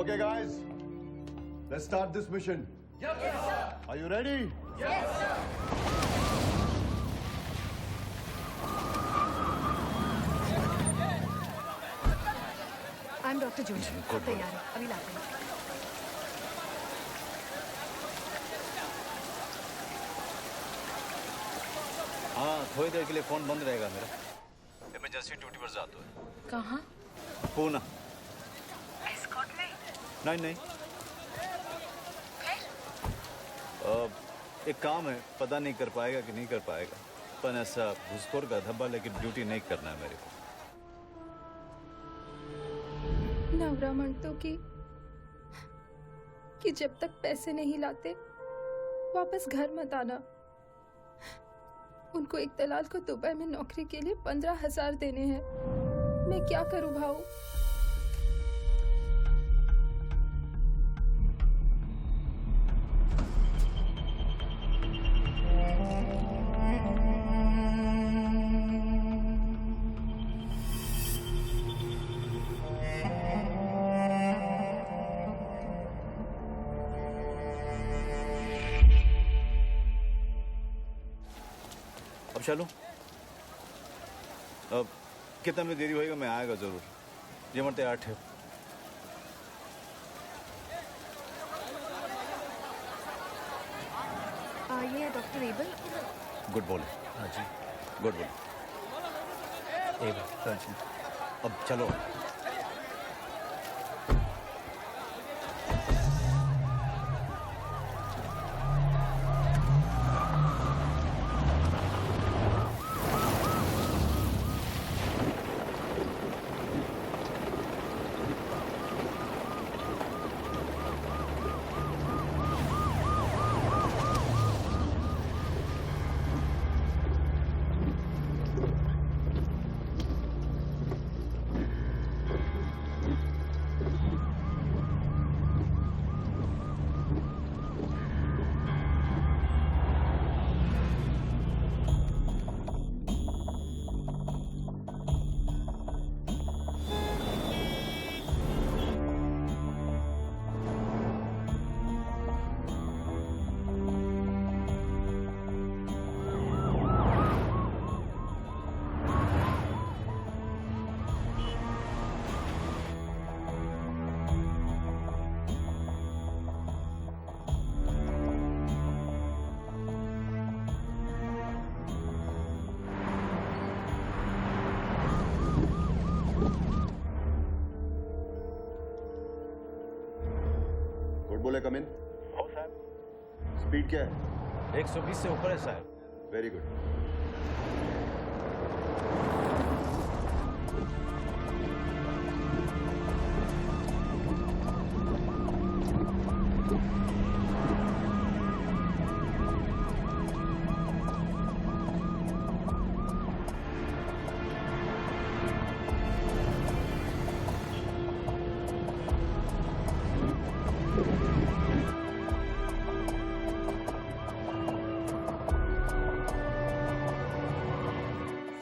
Okay, guys, let's start this mission.
Yes, sir.
Are you ready?
Yes, sir.
I'm Dr. Joshi. तैयार है, अभी लाते हैं।
हाँ, थोड़ी देर के लिए फोन बंद रहेगा मेरा। इमरजेंसी ड्यूटी पर जाता है।
कहाँ?
पूना।
एस्कॉर्ट में?
नहीं। एक काम है, पता नहीं कर पाएगा कि नहीं कर पाएगा। पर ऐसा घुसखोर का धब्बा लेकिन ड्यूटी नहीं करना है मेरे को।
नवरा म्हणतो कि जब तक पैसे नहीं लाते वापस घर मत आना। उनको एक दलाल को दुबई में नौकरी के लिए 15,000 देने हैं। मैं क्या करूं भाऊ?
अब चलो। अब कितना में देरी होएगा, मैं आएगा जरूर। ये मरते 8 है।
ये है डॉक्टर एबल।
गुड बोल।
हाँ जी,
गुड बोल।
एबल।
अब चलो।
बोले कम इन।
हो साहब।
स्पीड क्या है?
120 से ऊपर है साहब।
Very good.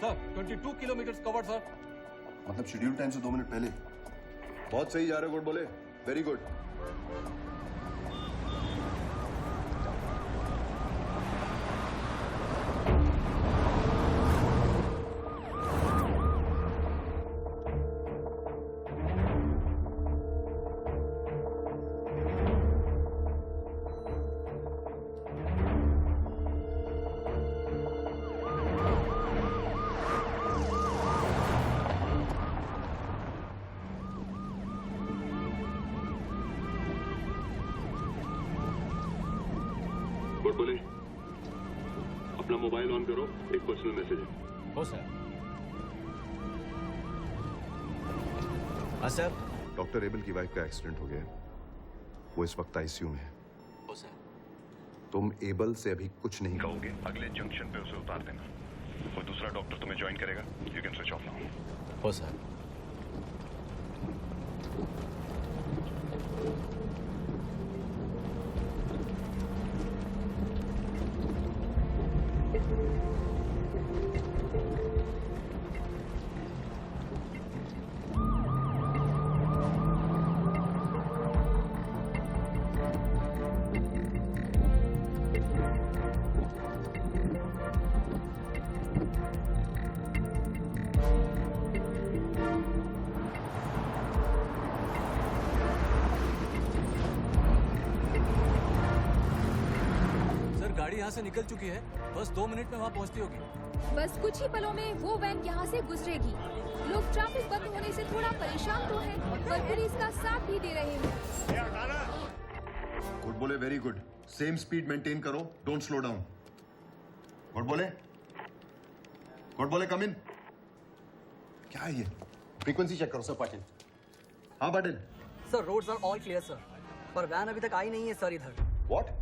Sir 22 kilometre covered sir.
मतलब शेड्यूल टाइम से 2 मिनट पहले। बहुत सही जा रहे हो गुड बोले। Very good.
गुड बोले, अपना मोबाइल ऑन करो, एक पर्सनल मैसेज है।
हो सर। हाँ सर।
डॉक्टर एबल की वाइफ का एक्सीडेंट हो गया है। वो इस वक्त आईसीयू में है।
हो सर।
तुम एबल से अभी कुछ नहीं कहोगे। अगले जंक्शन पे उसे उतार देना। कोई दूसरा डॉक्टर तुम्हें ज्वाइन करेगा। You can switch off now.
हो सर।
गाड़ी यहाँ से निकल चुकी है, बस 2 मिनट में वहाँ पहुँचती होगी।
बस कुछ ही पलों में वो वैन यहाँ से गुजरेगी। लोग ट्रैफिक बंद होने से थोड़ा परेशान तो हैं, पर पुलिस का साथ भी दे रहे हैं।
Godbole, very good. Same speed maintain करो, don't slow down. Godbole, Godbole, come in. क्या है ये? फ्रीक्वेंसी चेक करो।
सर पाटिल।
हाँ Patil.
Sir roads are all clear sir, पर वैन अभी तक आई नहीं है सर इधर।
व्हाट?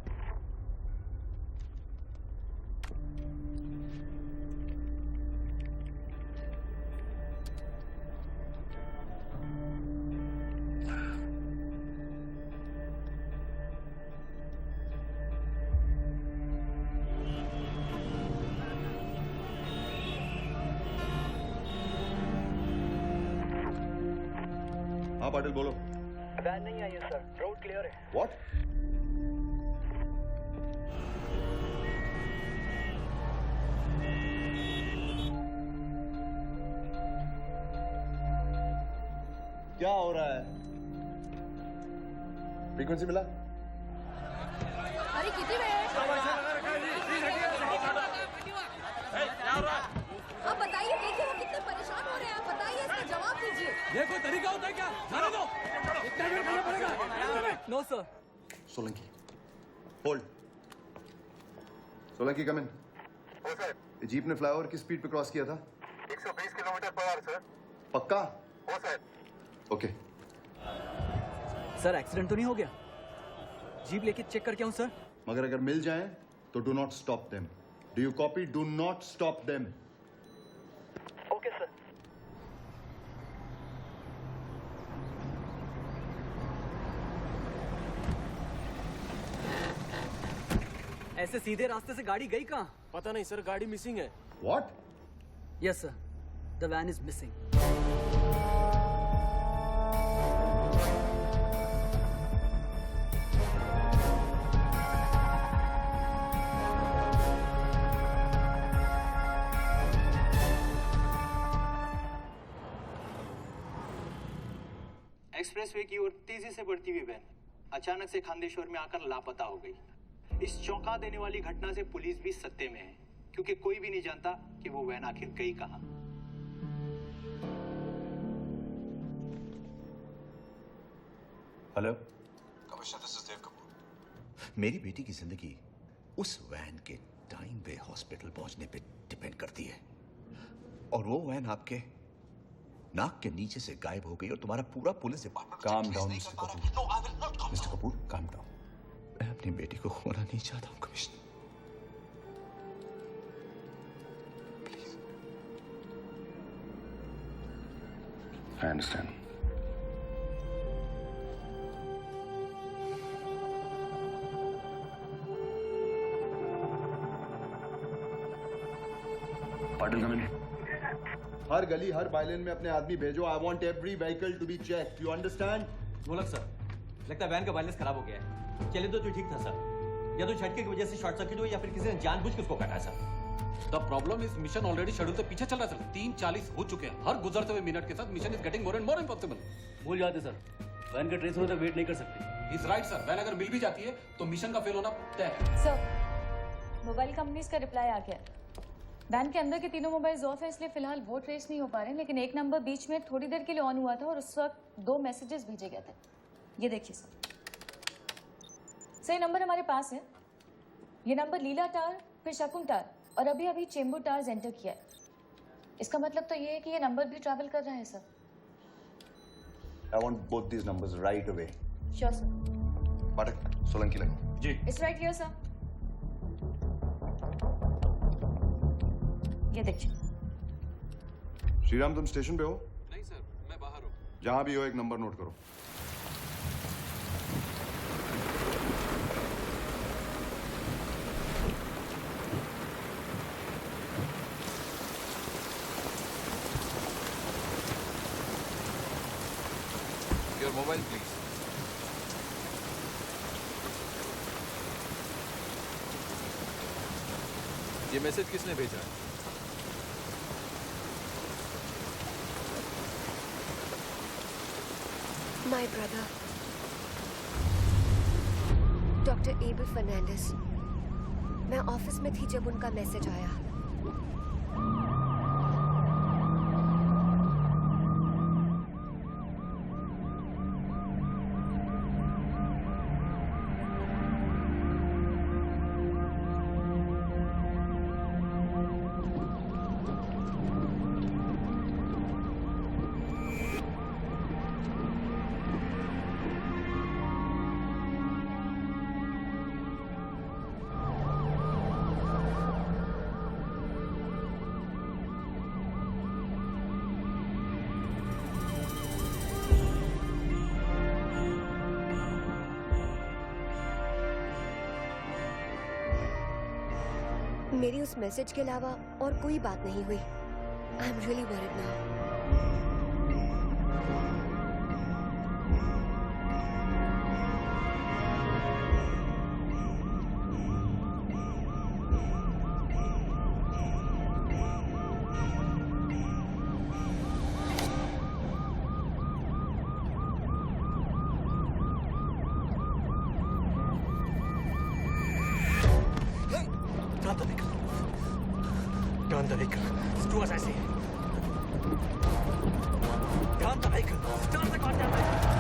हाँ पाटिल बोलो।
वैन नहीं आई है सर, रोड क्लियर है।
व्हाट? क्या हो रहा है? फ्रीक्वेंसी मिला?
अरे कितनी वेळ? अब बताइए, देखिए वो कितने परेशान हो रहे हैं, आप बताइए, इसका जवाब दीजिए।
ये कोई तरीका होता है क्या? जाने दो। इतना वेट करना पड़ेगा।
No sir.
Solanki, hold. Solanki come in. ये जीप ने फ्लाईओवर की स्पीड पे क्रॉस किया था?
120 किलोमीटर पर आवर सर।
पक्का?
हो सर।
ओके।
सर एक्सीडेंट तो नहीं हो गया? जीप लेके चेक करके आऊं सर?
मगर अगर मिल जाए तो do not stop them. Do you copy? Do not stop them.
Okay sir. ऐसे सीधे रास्ते से गाड़ी गई कहाँ?
पता नहीं सर, गाड़ी मिसिंग है।
What?
Yes sir, the van is missing.
Expressway की ओर तेजी से बढ़ती हुई वैन अचानक से खांदेश्वर में आकर लापता हो गई। इस चौंका देने वाली घटना से पुलिस भी सत्ते में है, क्योंकि कोई भी नहीं जानता कि वो वैन आखिर गई कहां।
हेलो,
कमिश्नर, दिस इज देव कपूर।
मेरी बेटी की जिंदगी उस वैन के टाइम पे हॉस्पिटल पहुंचने पे डिपेंड करती है, और वो वैन आपके नाक के नीचे से गायब हो गई और तुम्हारा पूरा police department. Calm down mister Kapoor. Mister Kapoor, calm down. मैं अपनी बेटी को खोना नहीं चाहता हूं commissioner. Please. I understand. Patil come in. हर गली हर बाइलेन में अपने आदमी भेजो। I want every vehicle to be checked. You understand?
Golak sir, लगता है वैन का वायरलेस खराब हो गया है। चले तो ठीक था सर, या तो झटके की वजह से शॉर्ट सर्किट हुई या फिर किसी ने जानबूझ के उसको काटा है sir.
The problem is mission already schedule से पीछे चल रहा है सर। 3:40 हो चुके हैं। हर गुजरते हुए मिनट के साथ mission is getting more and more impossible.
भूल जाते सर, वैन का ट्रेस होने तक वेट नहीं कर सकते।
इज राइट सर, वैन अगर मिल भी जाती है तो मिशन का फेल होना तय है।
सर, मोबाइल कंपनीज का रिप्लाई आ गया। वैन के अंदर के तीनों मोबाइल्स ऑफ है, इसलिए फिलहाल वो ट्रेस नहीं हो पा रहे, लेकिन एक नंबर बीच में थोड़ी देर के लिए ऑन हुआ था और उस वक्त 2 मैसेजेस भेजे गए थे। ये देखिए सर, सही नंबर हमारे पास है। ये नंबर लीला टावर, फिर शकुन टावर और अभी अभी चेंबूर टावर्स एंटर किया है। इसका मतलब तो ये है कि ये नंबर भी ट्रैवल कर रहा है sir.
I want both these numbers right away.
Sure sir.
Pathak, Solanki लगो।
जी।
It's right here sir. ये देखिए।
श्रीराम, तुम स्टेशन पे हो?
नहीं सर, मैं बाहर हूँ।
जहां भी हो एक नंबर नोट करो।
Your mobile please. ये मैसेज किसने भेजा है?
My brother, doctor Abel Fernandes. मैं ऑफिस में थी जब उनका मैसेज आया। मेरी उस मैसेज के अलावा और कोई बात नहीं हुई। I am really worried now.
हुआ ऐसे ध्यान तो नहीं कर स्टार तक काट जाता है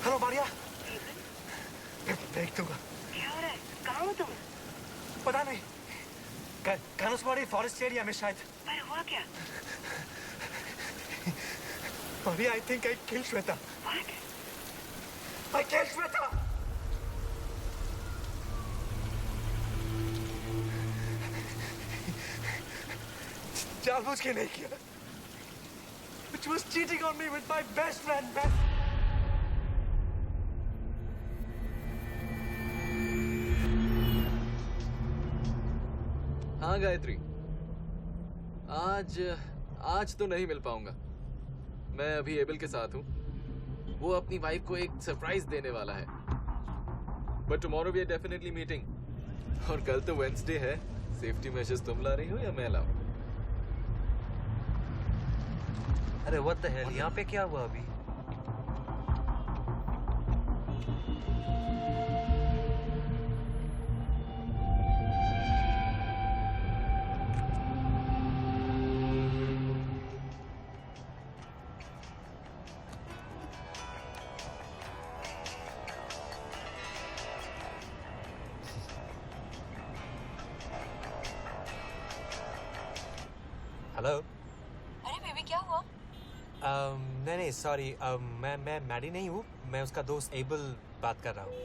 हेलो मारिया
देख दूंगा। क्या हो रहा है? कहाँ हो तुम?
पता नहीं कानसवाड़ी फॉरेस्ट एरिया में शायद।
पर हुआ क्या?
Maria I think I kill Shweta.
What?
I killed Shweta. जानबूझ के नहीं किया। She was cheating on me with my best friend, man.
हाँ गायत्री, आज तो नहीं मिल पाऊंगा। मैं अभी एबल के साथ हूँ। वो अपनी वाइफ को एक सरप्राइज देने वाला है। But tomorrow we are definitely meeting. और कल तो वेडनेसडे है। सेफ्टी मेजर्स तुम ला रही हो या मैं लाऊं?
अरे व्हाट द हेल, यहाँ पे क्या हुआ अभी? हेलो।
अरे बेबी क्या हुआ?
नहीं सॉरी, मैं मैडी नहीं हूँ, मैं उसका दोस्त एबल बात कर रहा हूँ।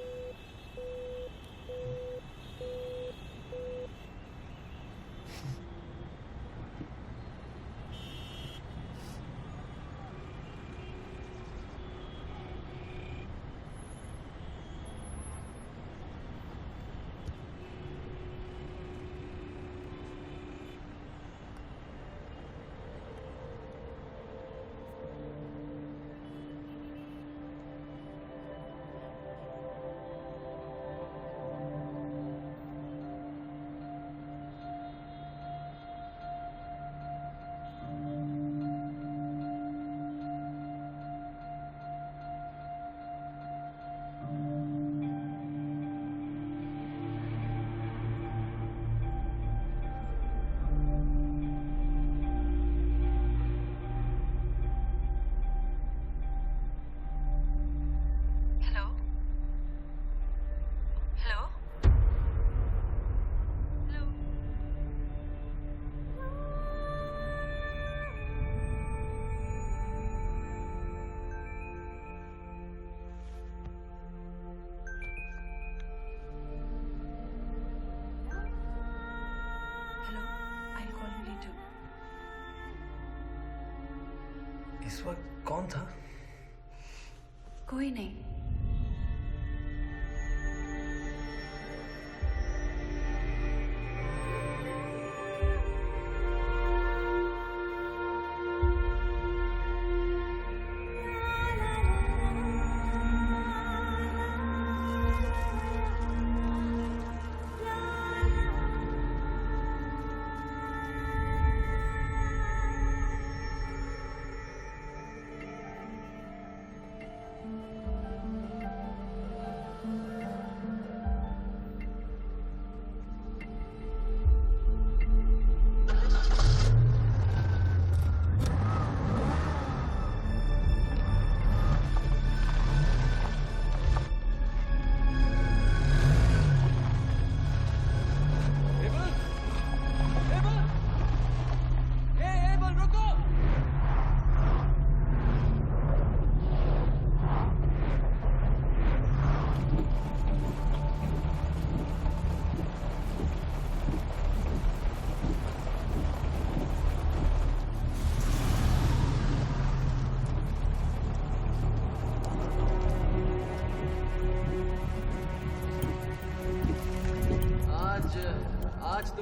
इस वक्त कौन था?
कोई नहीं।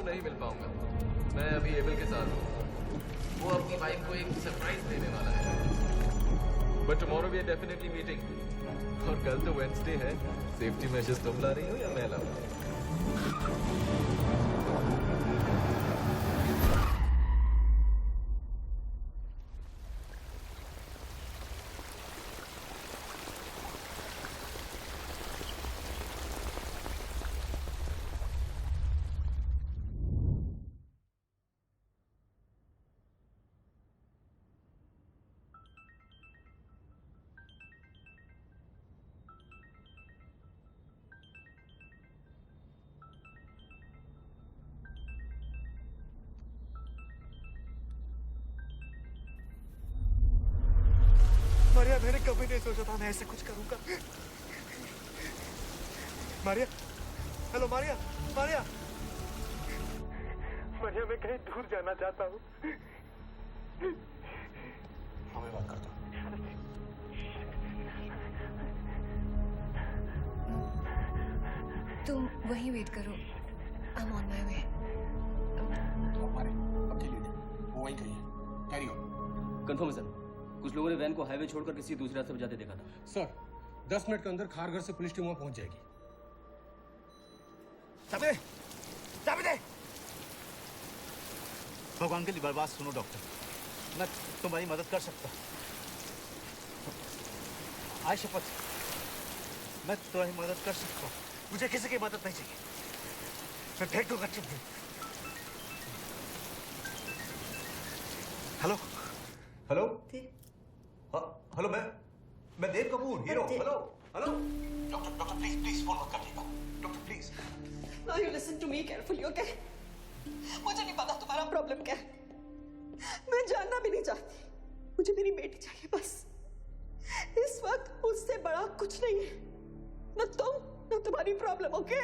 नहीं मिल पाऊंगा। मैं अभी एबल के साथ हूँ। वो अपनी वाइफ को एक सरप्राइज देने वाला है। But tomorrow we are definitely meeting. और कल तो वेडनेसडे है। सेफ्टी मेजर्स तुम ला रही हो या मैं लाऊं?
मारिया, मैंने कभी नहीं सोचा था मैं ऐसे कुछ करूंगा। मारिया, हेलो मारिया, मारिया, मारिया, मैं कहीं दूर जाना चाहता हूँ।
मैं बात करता हूँ।
तुम वहीं वेट करो। I am on my way.
अकेले नहीं, वो वहीं कहीं है। Carry on.
कंफर्म है सर। कुछ लोगों ने वैन को हाईवे छोड़कर किसी दूसरे रास्ते पर जाते देखा था।
सर 10 मिनट के अंदर खारघर से पुलिस टीम वहां पहुंच जाएगी।
चाबी दे, चाबी दे। भगवान के लिए बर्बाद सुनो डॉक्टर, मैं तुम्हारी मदद कर सकता। आय शपथ, मैं तुम्हारी मदद कर सकता हूँ। मुझे किसी की मदद नहीं चाहिए। मैं फेंक दूंगा चुप।
हेलो हेलो हाँ हेलो, मैं Dev Kapoor, hero. Hello hello
doctor please please phone मत काटिएगा। Doctor please.
Now you listen to me carefully, okay? मुझे नहीं पता तुम्हारा प्रॉब्लम क्या है। मैं जानना भी नहीं चाहती। मुझे मेरी बेटी चाहिए बस। इस वक्त उससे बड़ा कुछ नहीं है। न तुम न तुम्हारी प्रॉब्लम, ओके?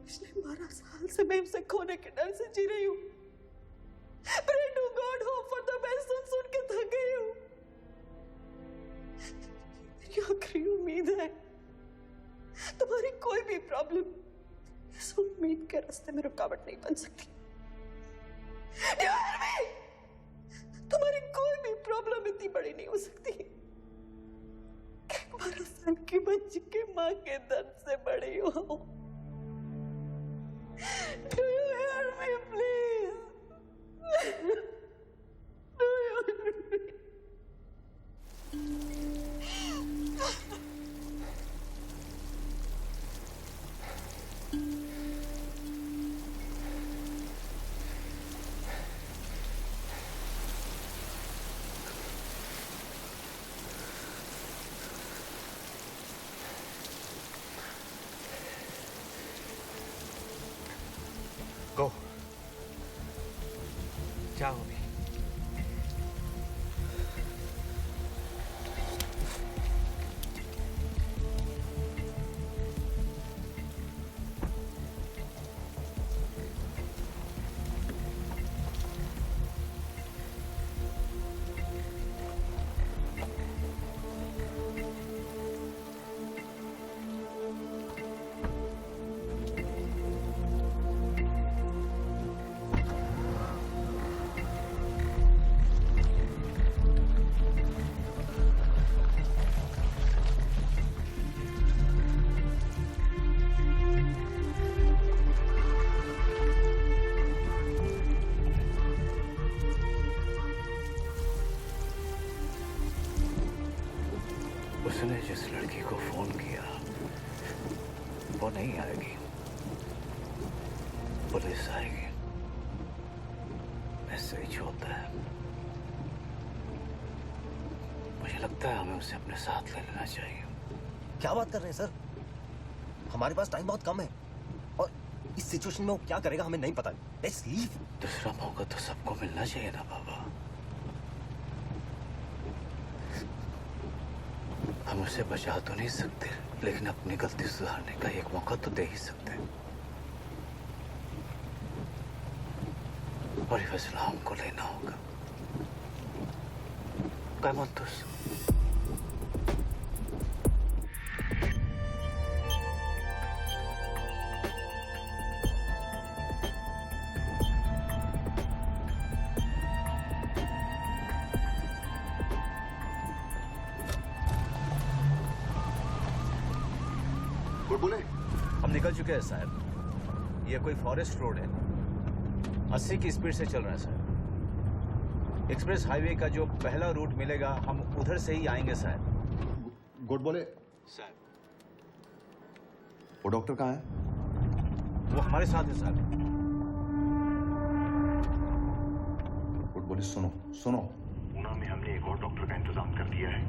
पिछले 12 साल से मैं उसे खोने के डर से जी रही हूँ। Pray to God, hope for the best सुन के थक गई हूँ। मेरी आखिरी उम्मीद है। तुम्हारी कोई भी प्रॉब्लम इस उम्मीद के रास्ते में रुकावट नहीं बन सकती। तुम्हारी कोई भी प्रॉब्लम इतनी बड़ी नहीं हो सकती। 12 साल की बच्ची के माँ के दर्द से बड़ी हो। Do you hear me, please? Do you hear me?
Go. जाओ अभी।
उसने जिस लड़की को फोन किया वो नहीं आएगी, पुलिस आएगी। ऐसे ही होता है। मुझे लगता है हमें उसे अपने साथ ले लेना चाहिए।
क्या बात कर रहे हैं सर? हमारे पास टाइम बहुत कम है और इस सिचुएशन में वो क्या करेगा हमें नहीं पता। Let's leave.
दूसरा मौका तो सबको मिलना चाहिए ना बाबा। हम उसे बचा तो नहीं सकते, लेकिन अपनी गलती सुधारने का एक मौका तो दे ही सकते हैं। और ये फैसला हमको लेना होगा। Come on, Tus.
गुड बोले।
हम निकल चुके हैं साहब। ये कोई फॉरेस्ट रोड है, 80 की स्पीड से चल रहा है साहब। एक्सप्रेस हाईवे का जो पहला रूट मिलेगा हम उधर से ही आएंगे साहब।
गुड बोले।
सर
वो डॉक्टर कहाँ है?
वो हमारे साथ है साहब।
गुड बोले, सुनो सुनो,
पूना में हमने एक और डॉक्टर का इंतजाम कर दिया है।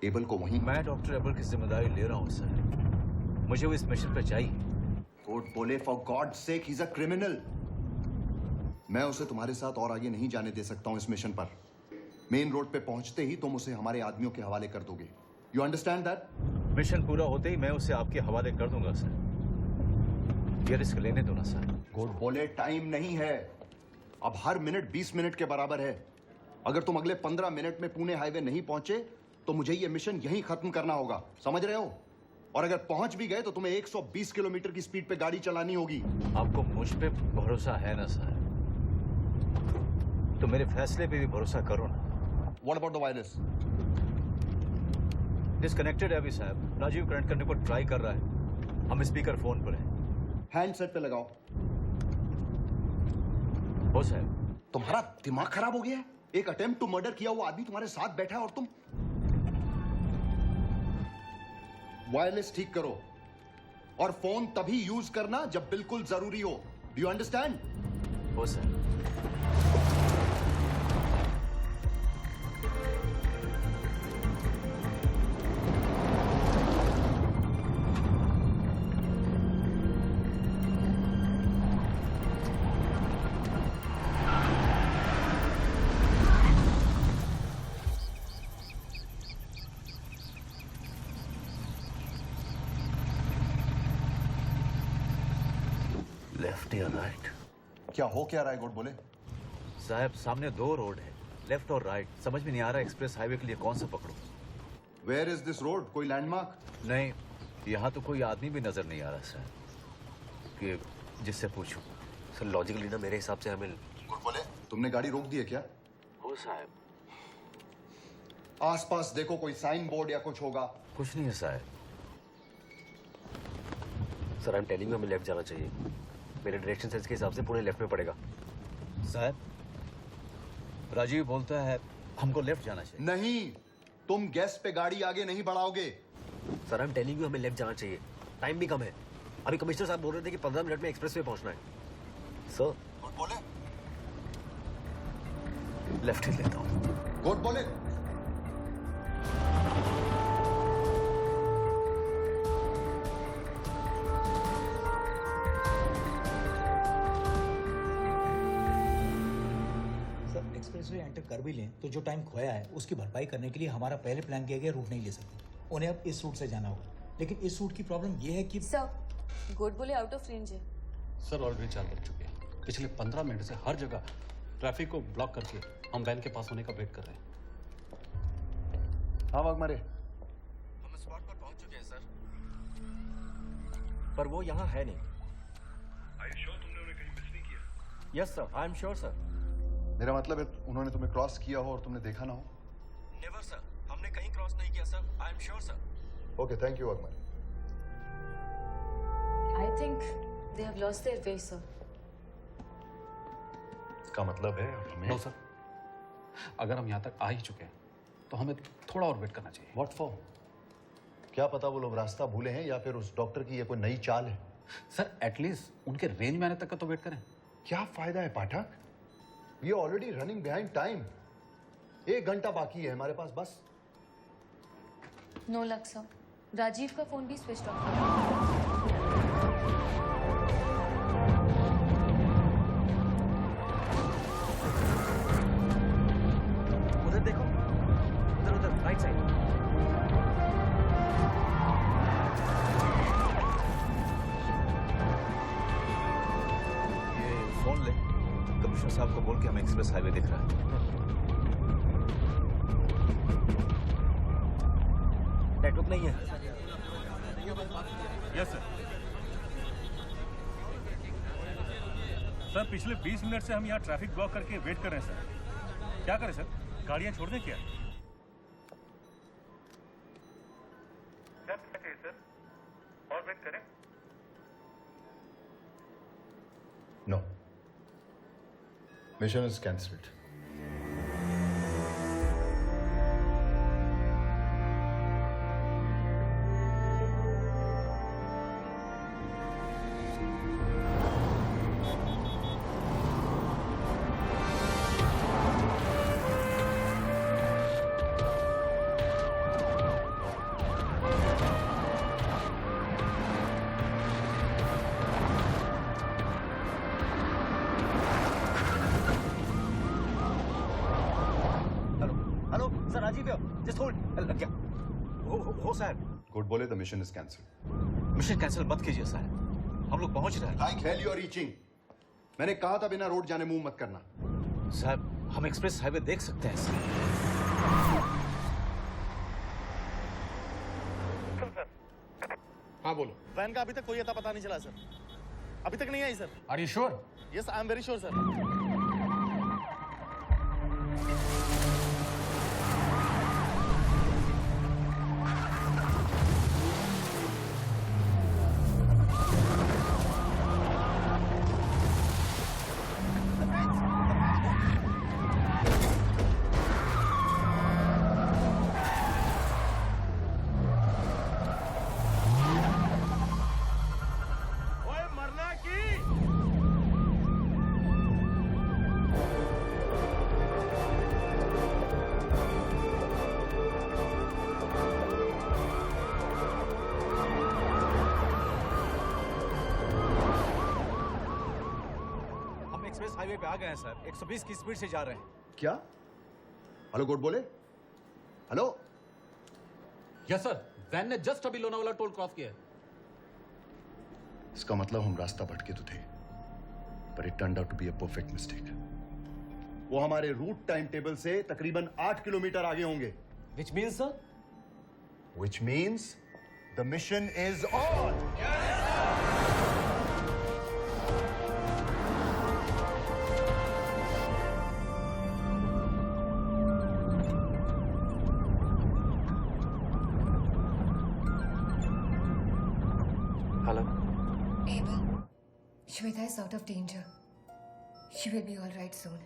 एबल को वहीं।
मैं डॉक्टर एबल की जिम्मेदारी ले रहा हूँ सर, मुझे वो इस मिशन पे चाहिए।
गुड बोले, for God sake, he is a criminal. मैं उसे तुम्हारे साथ और आगे नहीं जाने दे सकता हूं इस मिशन पर। मेन रोड पे पहुंचते ही तुम उसे हमारे आदमियों के हवाले कर दोगे। You understand that?
मिशन पूरा होते ही मैं उसे आपके हवाले कर दूंगा सर। ये रिस्क लेने दो ना सर।
गुड बोले, टाइम नहीं है, अब हर मिनट 20 मिनट के बराबर है। अगर तुम अगले 15 मिनट में पुणे हाईवे नहीं पहुंचे तो मुझे ये मिशन यहीं खत्म करना होगा, समझ रहे हो? और अगर पहुंच भी गए तो तुम्हें 120 किलोमीटर की स्पीड पे गाड़ी चलानी होगी।
आपको मुझ पे भरोसा है ना सर? तो मेरे फैसले पे भी भरोसा करो ना।
What about the wireless?
Disconnected है अभी साहब। राजीव कनेक्ट करने को ट्राई कर रहा है। हम स्पीकर फोन पर हैं।
हैंडसेट पे लगाओ।
हो साहब।
तुम्हारा दिमाग खराब हो गया है? एक अटेम्प्ट टू मर्डर किया हुआ आदमी तुम्हारे साथ बैठा है और तुम वायरलेस ठीक करो, और फोन तभी यूज करना जब बिल्कुल जरूरी हो। Do you understand?
हो सर।
लेफ्ट या राइट? क्या हो क्या रहा है गुड बोले?
साहब सामने दो रोड है, लेफ्ट और राइट। समझ में नहीं आ रहा एक्सप्रेस हाईवे के लिए कौन सा पकड़ूं।
Where is this road? कोई लैंडमार्क?
नहीं, यहाँ तो कोई आदमी भी नजर नहीं आ रहा सर कि जिससे पूछूं।
सर लॉजिकली ना मेरे हिसाब से हमें।
गुड बोले, तुमने गाड़ी रोक दी है क्या?
हो साहब।
आसपास देखो, कोई साइन बोर्ड या कुछ होगा।
कुछ नहीं है साहब।
Sir I am telling you, हमें लेफ्ट जाना चाहिए। मेरे डायरेक्शन सेंस के हिसाब से पुणे लेफ्ट में पड़ेगा।
साहब राजीव बोलता है हमको लेफ्ट जाना चाहिए।
नहीं, तुम गैस पे गाड़ी आगे नहीं बढ़ाओगे।
Sir I am telling you, हमें लेफ्ट जाना चाहिए। टाइम भी कम है। अभी कमिश्नर साहब बोल रहे थे कि 15 मिनट में एक्सप्रेस वे पहुंचना है। सर
गुड बोले,
लेफ्ट ही लेता हूँ।
गुड बोले।
एक्सप्रेसवे एंटर कर भी लें तो जो टाइम खोया है उसकी भरपाई करने के लिए हमारा पहले प्लान किया गया रूट नहीं ले सकते। उन्हें अब इस रूट से जाना होगा, लेकिन इस रूट की प्रॉब्लम यह है कि
सर गुड बोले आउट ऑफ रेंज है।
सर ऑलरेडी 4 बज चुके हैं। पिछले 15 मिनट से हर जगह ट्रैफिक को ब्लॉक करके हम वैन के पास होने का वेट कर रहे हैं।
हाँ वाघमारे,
हम स्पॉट पर पहुंच चुके हैं सर, पर वो यहाँ है नहीं।
Are you sure तुमने उन्हें कहीं मिस नहीं किया?
Yes sir, I am sure sir.
मेरा मतलब है उन्होंने तुम्हें क्रॉस किया हो और तुमने देखा ना हो।
नेवर सर, हमने कहीं क्रॉस नहीं किया sir. I am sure sir.
Okay, thank you Waghmare.
I think they have lost their way sir.
इसका मतलब है हमें।
नो सर, अगर हम यहाँ तक आ ही चुके हैं तो हमें थोड़ा और वेट करना चाहिए।
What for? क्या पता वो लोग रास्ता भूले हैं या फिर उस डॉक्टर की ये कोई नई चाल है।
सर एटलीस्ट उनके रेंज में आने तक का तो वेट करें।
क्या फायदा है पाठक? ये ऑलरेडी रनिंग बिहाइंड टाइम। 1 घंटा बाकी है हमारे पास बस।
नो लक सर, राजीव का फोन भी स्विच ऑफ है।
उधर देखो, उधर उधर राइट साइड। ये फोन ले, कमिश्नर साहब को बोल के हमें एक्सप्रेस हाईवे दिख रहा है।
नेटवर्क नहीं है।
Yes sir. सर पिछले 20 मिनट से हम यहाँ ट्रैफिक ब्लॉक करके वेट कर रहे हैं सर। क्या करें सर, गाड़ियाँ छोड़ दें क्या?
सर और मैं
Mission is cancelled.
Hello sir, Rajiv just hold. लग गया। हो sir.
Godbole the mission is cancel.
Mission cancel मत कीजिए सर, हम लोग पहुंच रहे हैं।
Like hell you are reaching. मैंने कहा था बिना रोड जाने मुंह मत करना।
सर हम एक्सप्रेस हाईवे देख सकते हैं सर।
हाँ बोलो।
वैन का अभी तक कोई अता पता नहीं चला सर। अभी तक नहीं आई sir.
Are you sure?
Yes, I am very sure sir.
Express highway पे आ गए हैं सर, 120 की स्पीड से जा रहे हैं।
क्या? हेलो गुड बोले। हेलो।
यस सर, वैन ने जस्ट अभी लोनावाला टोल क्रॉस किया है।
इसका मतलब हम रास्ता भटके तो थे, पर it turned out to be a perfect mistake. वो हमारे रूट टाइम टेबल से तकरीबन 8 किलोमीटर आगे होंगे।
Which means sir?
Which means the mission is on.
Hello.
Abel, Shweta is out of danger. She will be all right soon.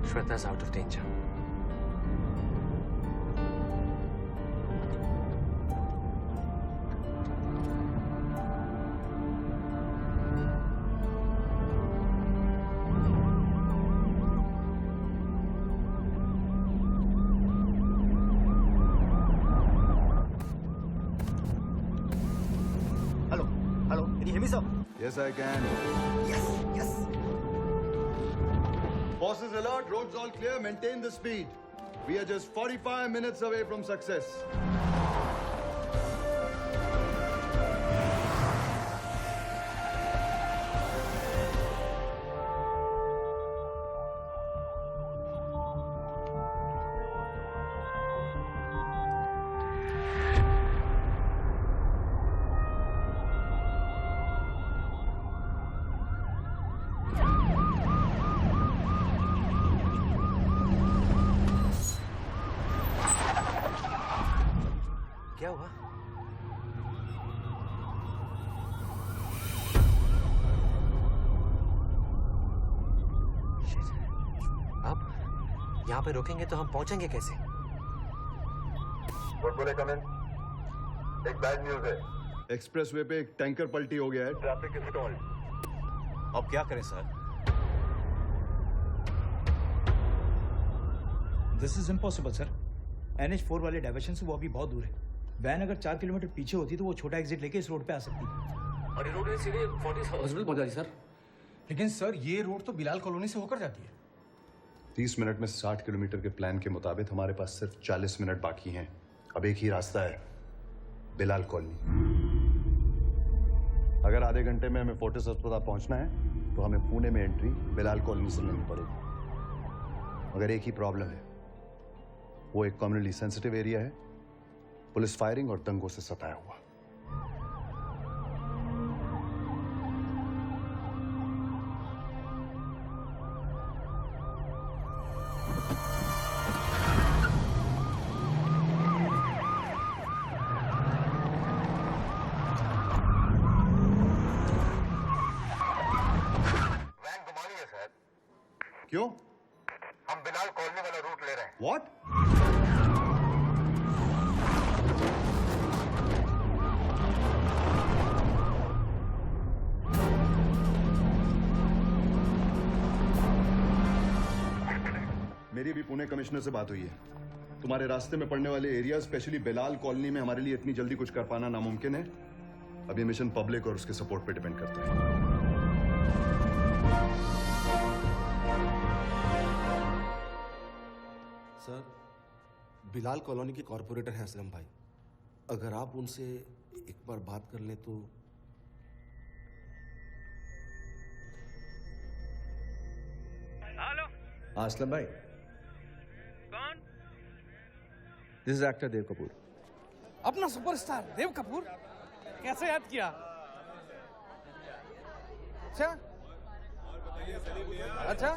Shweta is out of danger.
Hello, can you hear me, sir?
Yes, I can.
Yes.
Forces alert, roads all clear, maintain the speed. We are just 45 minutes away from success.
क्या हुआ? अब यहाँ पे रोकेंगे तो हम पहुंचेंगे कैसे?
बोले कमेंट। एक बैड न्यूज है।
एक्सप्रेसवे पे एक टैंकर पलटी हो गया है।
Traffic stalled.
अब क्या करें sir?
This is impossible sir. NH4 वाले डाइवर्शन से वो अभी बहुत दूर है। वैन अगर 4 किलोमीटर पीछे होती तो वो छोटा एग्जिट लेके इस रोड पे आ सकती।
और ये रोड है सीधे 40 हॉस्पिटल पहुंच जाती सर। लेकिन सर ये रोड तो बिलाल कॉलोनी से होकर जाती है।
30 मिनट में 60 किलोमीटर के प्लान के मुताबिक हमारे पास सिर्फ 40 मिनट बाकी हैं। अब एक ही रास्ता है, बिलाल कॉलोनी। अगर आधे घंटे में हमें फोर्टिस अस्पताल पहुंचना है तो हमें पुणे में एंट्री बिलाल कॉलोनी से लेनी पड़ेगी। मगर एक ही प्रॉब्लम है, वो एक कम्युनिटी सेंसिटिव एरिया है, पुलिस फायरिंग और दंगों से सताया हुआ। क्यों?
हम बिलाल कॉलोनी वाला रूट ले रहे हैं।
What? मेरी भी पुणे कमिश्नर से बात हुई है। तुम्हारे रास्ते में पड़ने वाले एरिया, स्पेशली बिलाल कॉलोनी में हमारे लिए इतनी जल्दी कुछ कर पाना नामुमकिन है। अब ये मिशन पब्लिक और उसके सपोर्ट पे डिपेंड करता है।
सर, बिलाल कॉलोनी के कॉर्पोरेटर हैं असलम भाई। अगर आप उनसे एक बार बात कर लें तो।
हेलो।
असलम भाई,
कौन?
दिस इज एक्टर देव कपूर।
अपना सुपरस्टार देव कपूर कैसे याद किया? अच्छा अच्छा,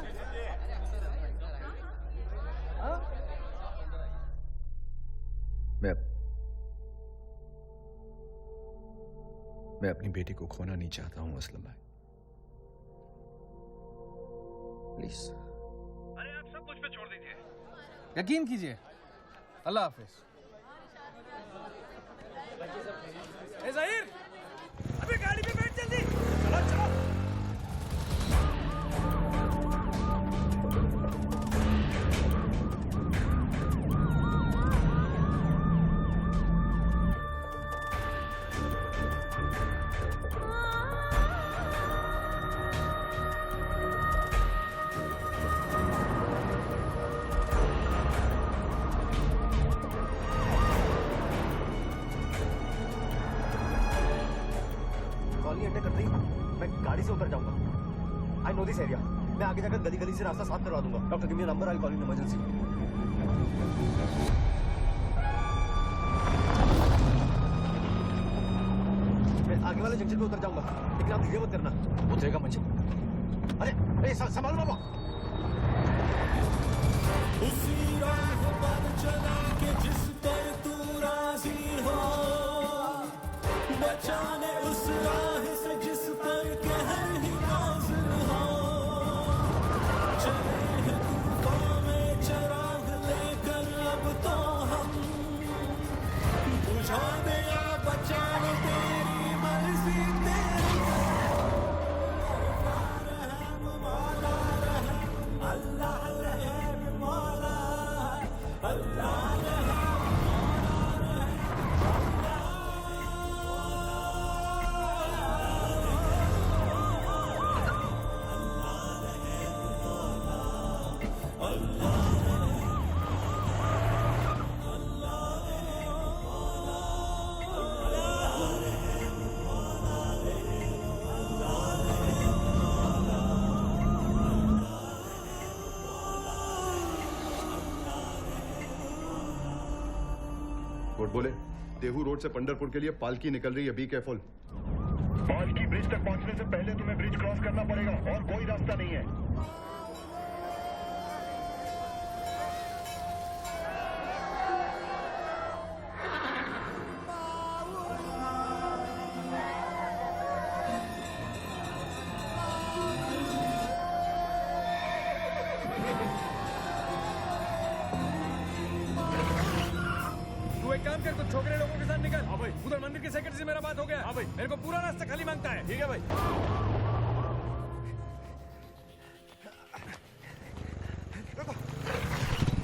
हाँ?
मैं अपनी बेटी को खोना नहीं चाहता हूं असलम भाई, प्लीज।
अरे आप सब मुझ पे छोड़ दीजिए।
यकीन कीजिए। अल्लाह हाफिज। ए ज़हीर, अबे गाड़ी पे बैठ जल्दी। चलो चलो।
दिस एरिया मैं आगे जाकर गली गली से रास्ता साफ करवा दूंगा। Doctor give me number, I call in emergency. मैं आगे वाले जंक्शन पे उतर जाऊंगा, लेकिन आप धीरे मत करना, उतरेगा मंजिल। अरे संभालो बाबा।
उसी राह पर चला के जिस पर तू राजी हो, बचाने उस राह से जिस पर कहर ही नाज़िल हो। चले हैं तूफान में चराग लेकर अब तो हम, बुझा दे या बचाने तेरी मर्जी तेरी। रहम वाला रहम, अल्लाह रहम वाला, अल्लाह रहम
कोर्ट बोले, देहू रोड से पंढरपुर के लिए पालकी निकल रही है, बी केयरफुल।
पालकी ब्रिज तक पहुंचने से पहले तुम्हें ब्रिज क्रॉस करना पड़ेगा और कोई रास्ता नहीं है।
एक काम कर, कुछ छोकरे लोगों के साथ निकल। हाँ भाई। उधर मंदिर के सेक्रेटरी से मेरा बात हो गया। हाँ भाई। मेरे को पूरा रास्ता खाली मांगता है। ठीक है भाई।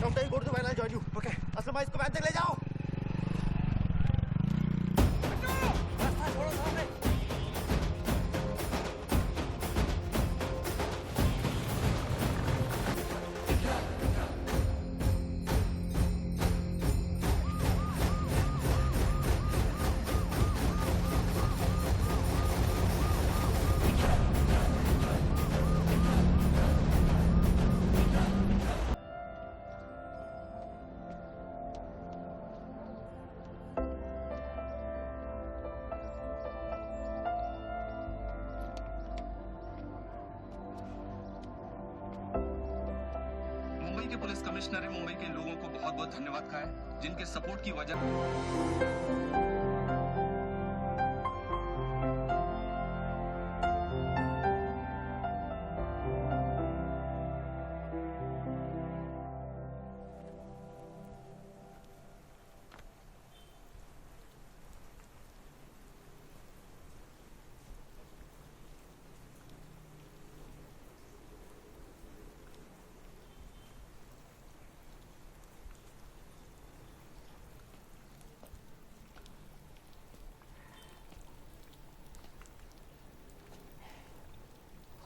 Doctor go to the van, I join you. Okay Aslam भाई, इसको वैन तक ले जाओ।
रास्ता छोड़ो सामने।
मुंबई के पुलिस कमिश्नर ने मुंबई के लोगों को बहुत बहुत धन्यवाद कहा है, जिनके सपोर्ट की वजह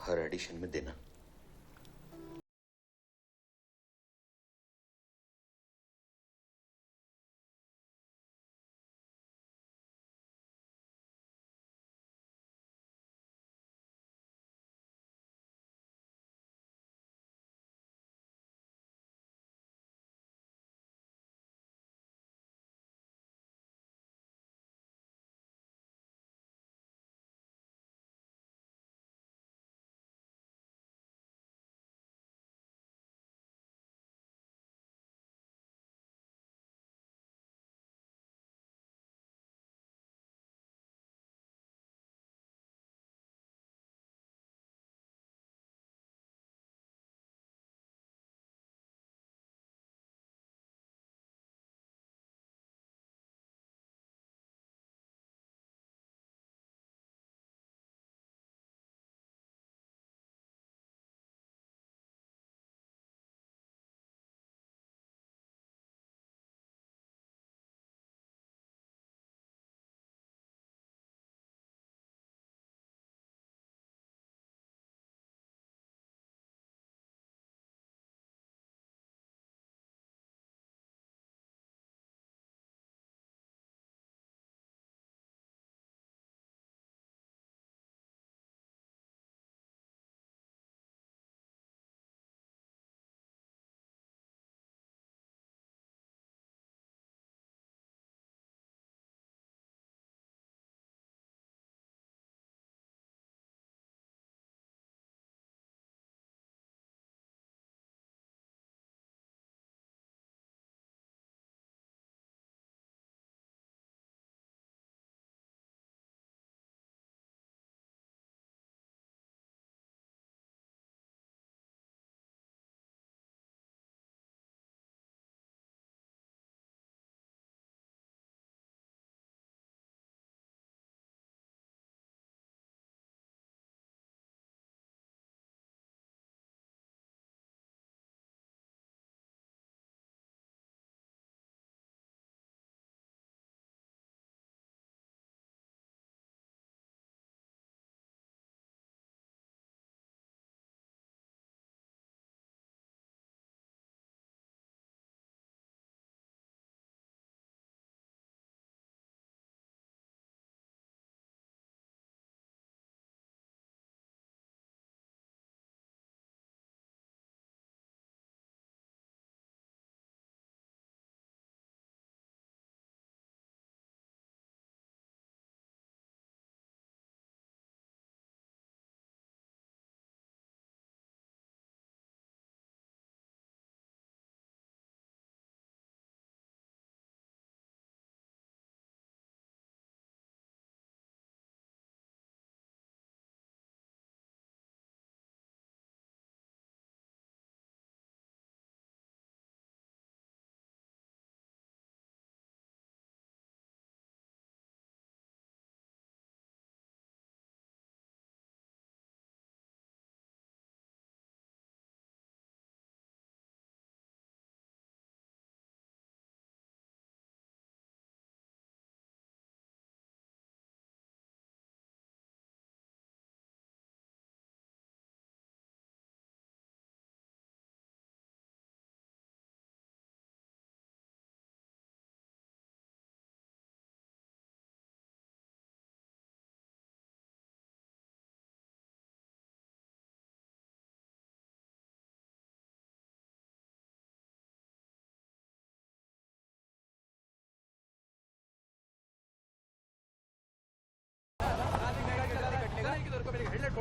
हर एडिशन में देना।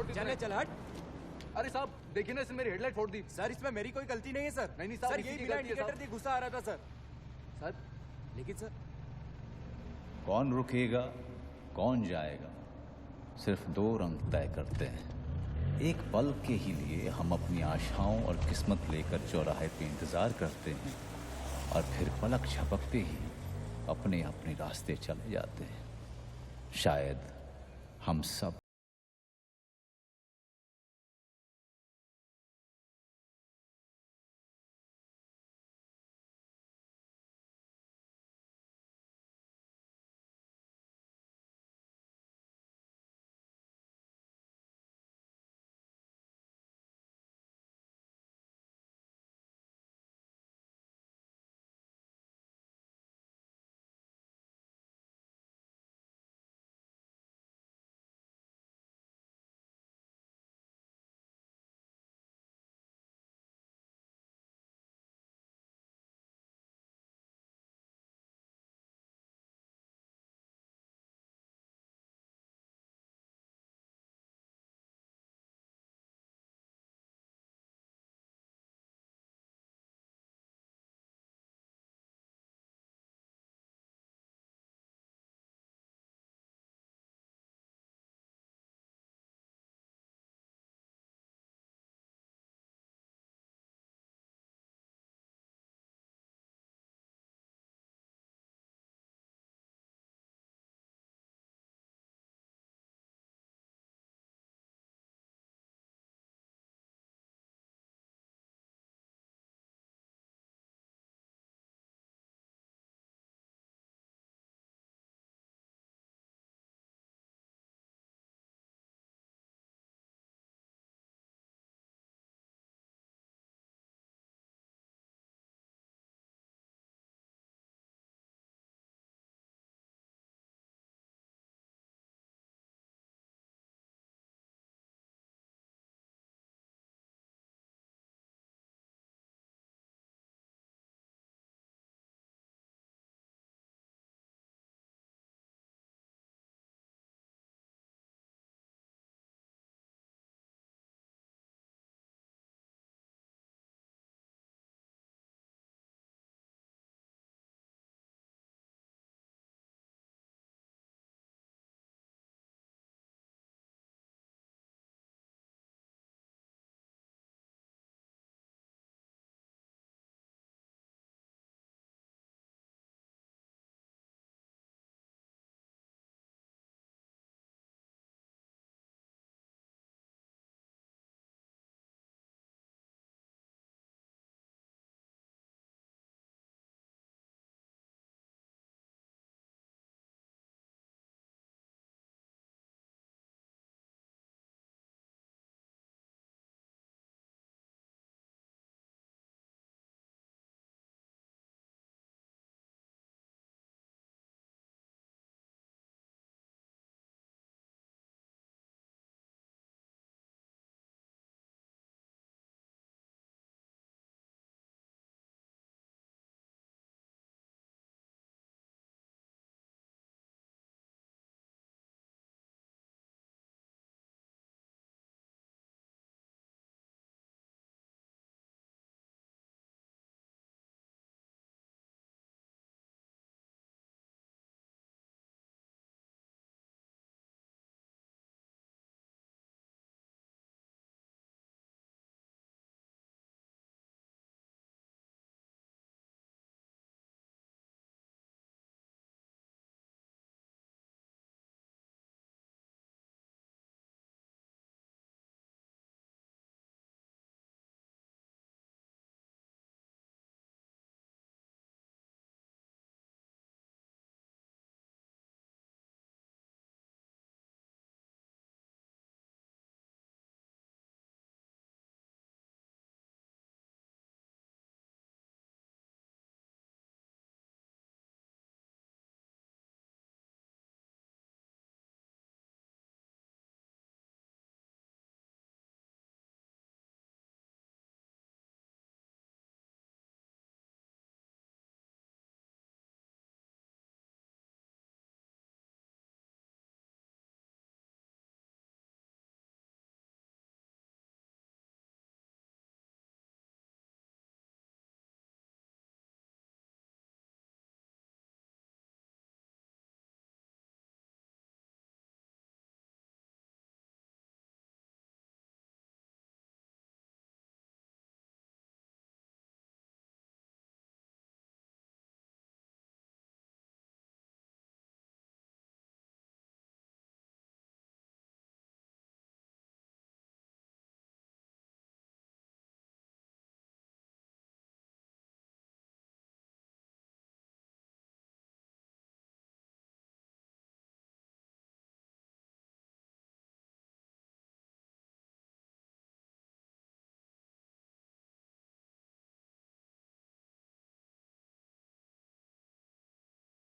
चले चल हट। अरे साहब देखिए ना, इसने मेरी हेडलाइट फोड़ दी। सर इसमें मेरी कोई गलती नहीं है सर। नहीं नहीं साहब, सर यही बिना इंडिकेटर दिए गुस्सा आ रहा था सर। सर लेकिन सर
कौन रुकेगा कौन जाएगा सिर्फ दो रंग तय करते हैं। एक पल के ही लिए हम अपनी आशाओं और किस्मत लेकर चौराहे पे इंतजार करते हैं और फिर पलक झपकते ही अपने अपने रास्ते चले जाते हैं। शायद हम सब